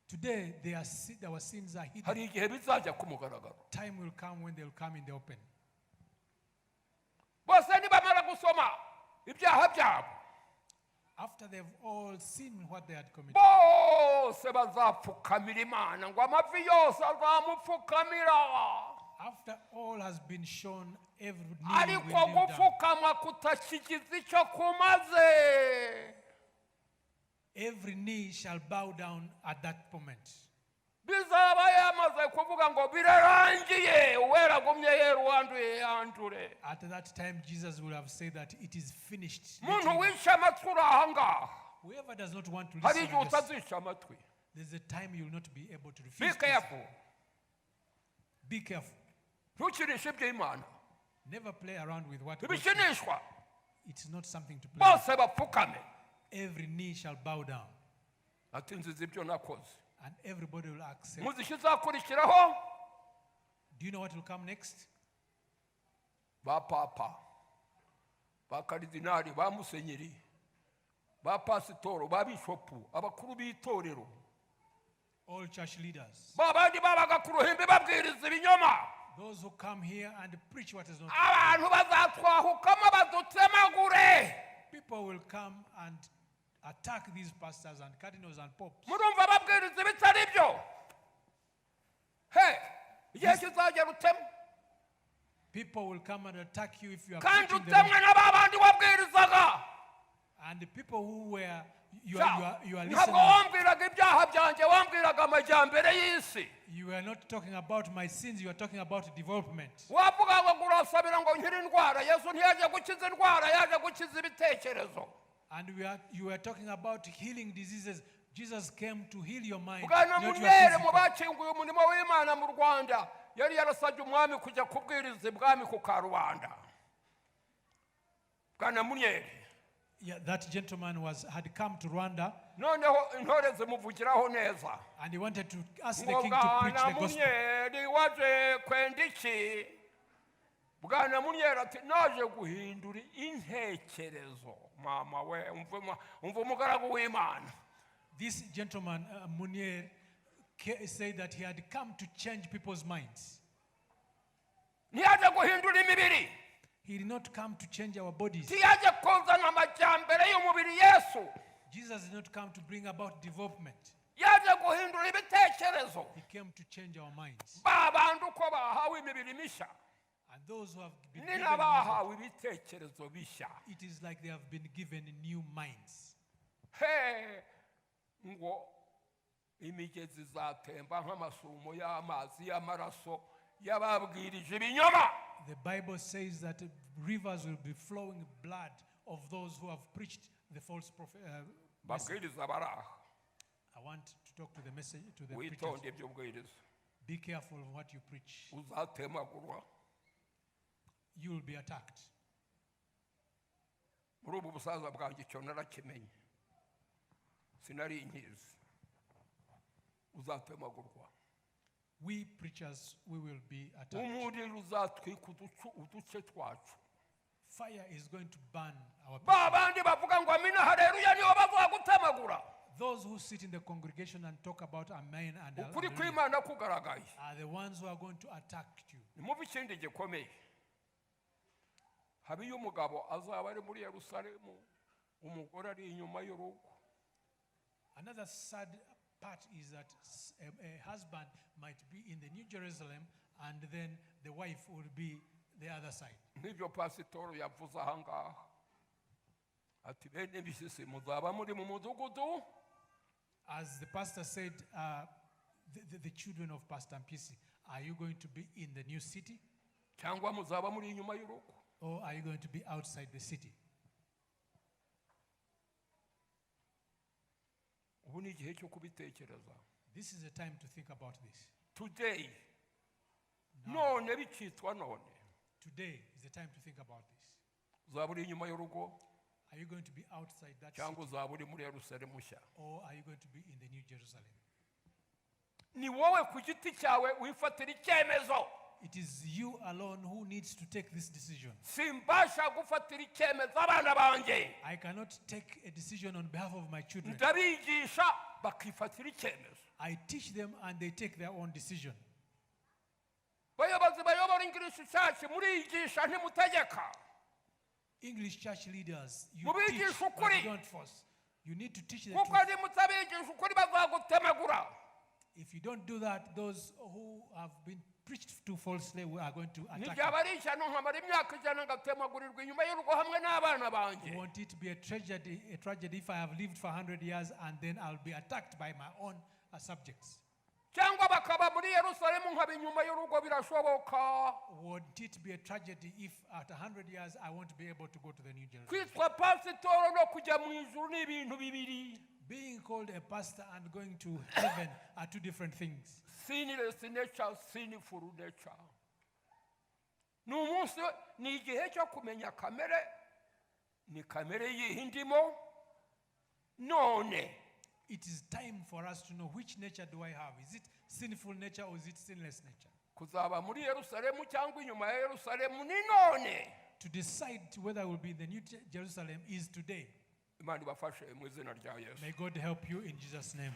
Today, our sins are hidden. hari igihe bizajya ku mugaragaro. Time will come when they will come in the open. bose nibamara gusoma ibyaha byabo, After they've all seen what they had committed, bose bazapfukamira Imana ngo amavi yose azamupfukamira. after all has been shown, every knee will ariko kneel down. gupfukama kutakigize icyo kumaze. Every knee shall bow down at that moment. bizaba yamaze kuvuga ngo birarangiye, uwera agumye yera uwanduye yandure. At that time, Jesus will have said that it is finished. muntu wishe amatwi uri aha ngaha, Whoever does not want to hari listen, igihe utazisha amatwi. there's a time you will not be able to be refuse. careful. Be careful. ntukirishe iby'Imana, Never play around with what God ntibishinishwa. It's not something to play with. bose bapfukame. Every knee shall bow down, ati nziza ibyo nakoze. and everybody will accept. muzi ikizakurikiraho? Do you know what will come next? ba papa, ba karidinali, ba musenyeri, ba pasitoro, ba bishopu, abakuru b'itorero, All church leaders, ba bandi babaga ku ruhimbi babwiriza ibinyoma. those who come here and preach what is not. abantu bazatwahukamo badutemagure. People will come and attack these pastors and cardinals and popes. murumva babwiriza ibitari byo. igihe kizagera uteme, People will come and attack you if you are kandi preaching the utemwe wrong. na ba bandi wabwirizaga. And the people who were you ntabwo are listening. wambwiraga ibyaha byanjye, wambwiraga amajyambere y'isi. You are not talking about my sins. You are talking about development. wavuga ngo urasabira ngo nkire indwara. yesu ntiyaje gukiza indwara, yaje gukiza ibitekerezo. And you were talking about healing diseases. Jesus came to heal your mind, bwana not your munyere mu physical. bakinguye umurimo w'Imana mu Rwanda yari yarasabye umwami kujya kubwiriza ibwami ku karubanda. bwana munyere, Yeah, that gentleman had come to Rwanda, noneho intore zimuvugiraho neza. and he wanted to ask the ngo king to preach bwana the gospel. munyeri waje kwenda iki? bwana munyeri ati naje guhindura intekerezo. mama we, umva umugaragu w'Imana. This gentleman, Munier, said that he had come to change people's minds. ntiyaje guhindura imibiri, He did not come to change our bodies. ntiyaje kuzana amajyambere y'umubiri. yesu Jesus did not come to bring about development. yaje guhindura ibitekerezo. He came to change our minds. ba bantu uko bahawe imibiri mishya, And those who have been ni given n'abahawe ibitekerezo bishya. it is like they have been given new minds. ngo imigezi izatemba nk'amasumo y'amazi y'amaraso y'ababwirije ibinyoma. The Bible says that rivers will be flowing blood of those who have preached the false prophet. babwiriza baraha, I want to talk to the message to the witonde preachers. ibyo ubwiriza, Be careful of what you preach. uzatemagurwa. You will be attacked. muri ubu busaza bwanjye icyo narakimenye, sinari nkizi. uzatemagurwa. We preachers, we will be attacked. umuriro uzatwika uduce twacu. Fire is going to burn our ba people. bandi bavuga ngo amina haleluya nibo bazagutemagura. Those who sit in the congregation and talk about amen and ukuri hallelujah kw'Imana kugaragaye. are the ones who are going to attack you. nimubi ikindi gikomeye, habe iyo umugabo azaba ari muri Yerusalemu, umugore ari inyuma y'urugo. Another sad part is that a husband might be in the New Jerusalem and then the wife will be the other side. n'ibyo pasitoro yavuze aha ngaha ati bene bisisi muzaba muri mu mudugudu. As the pastor said, the children of Pastor Mpyisi, are you going to be in the new city? cyangwa muzaba muri inyuma y'urugo. Or are you going to be outside the city? Ubu ni igihe cyo kubitekereza. This is a time to think about this. Today, none bicitwa none. Today is the time to think about this. Uzaba uri inyuma y'urugo Are you going to be outside that cyangwa city? uzaba uri muri Yerusalemu nshya? Or are you going to be in the New Jerusalem? Ni wowe ku giti cyawe wifatira icyemezo. It is you alone who needs to take this decision. Simbasha gufatira icyemezo abana banjye. I cannot take a decision on behalf of my children. Ndabigisha bakifatira icyemezo. I teach them and they take their own decision. Bayobozi bayobora English Church murigisha ntimutegeka. English church leaders, you Mubigisha teach, but ukuri. you don't force. You need to teach the Kuko truth. nimutabigisha ukuri bazagutemagura. If you don't do that, those who have been preached to falsely are going to attack you. Nijyaba ari ishyano nkamara imyaka ijana ngatemagurirwa inyuma y'urugo hamwe n'abana banjye. Won't it be a tragedy if I have lived for 100 years and then I'll be attacked by my own subjects? Cyangwa bakaba muri Yerusalemu nkaba inyuma y'urugo birashoboka. Won't it be a tragedy if at 100 years I won't be able to go to the New Jerusalem? Kwitwa pasitoro no kujya mu ijuru ni ibintu bibiri. Being called a pastor and going to heaven are two different things. Sinless nature, sinful nature. Ni igihe cyo kumenya kamere, ni kamere y'indimo. None. It is time for us to know which nature do I have. Is it sinful nature or is it sinless nature? Kuzaba muri Yerusalemu cyangwa inyuma ya Yerusalemu ni none. To decide whether I will be in the New Jerusalem is today. Imana ibafashe mu izina rya Yesu. May God help you in Jesus' name.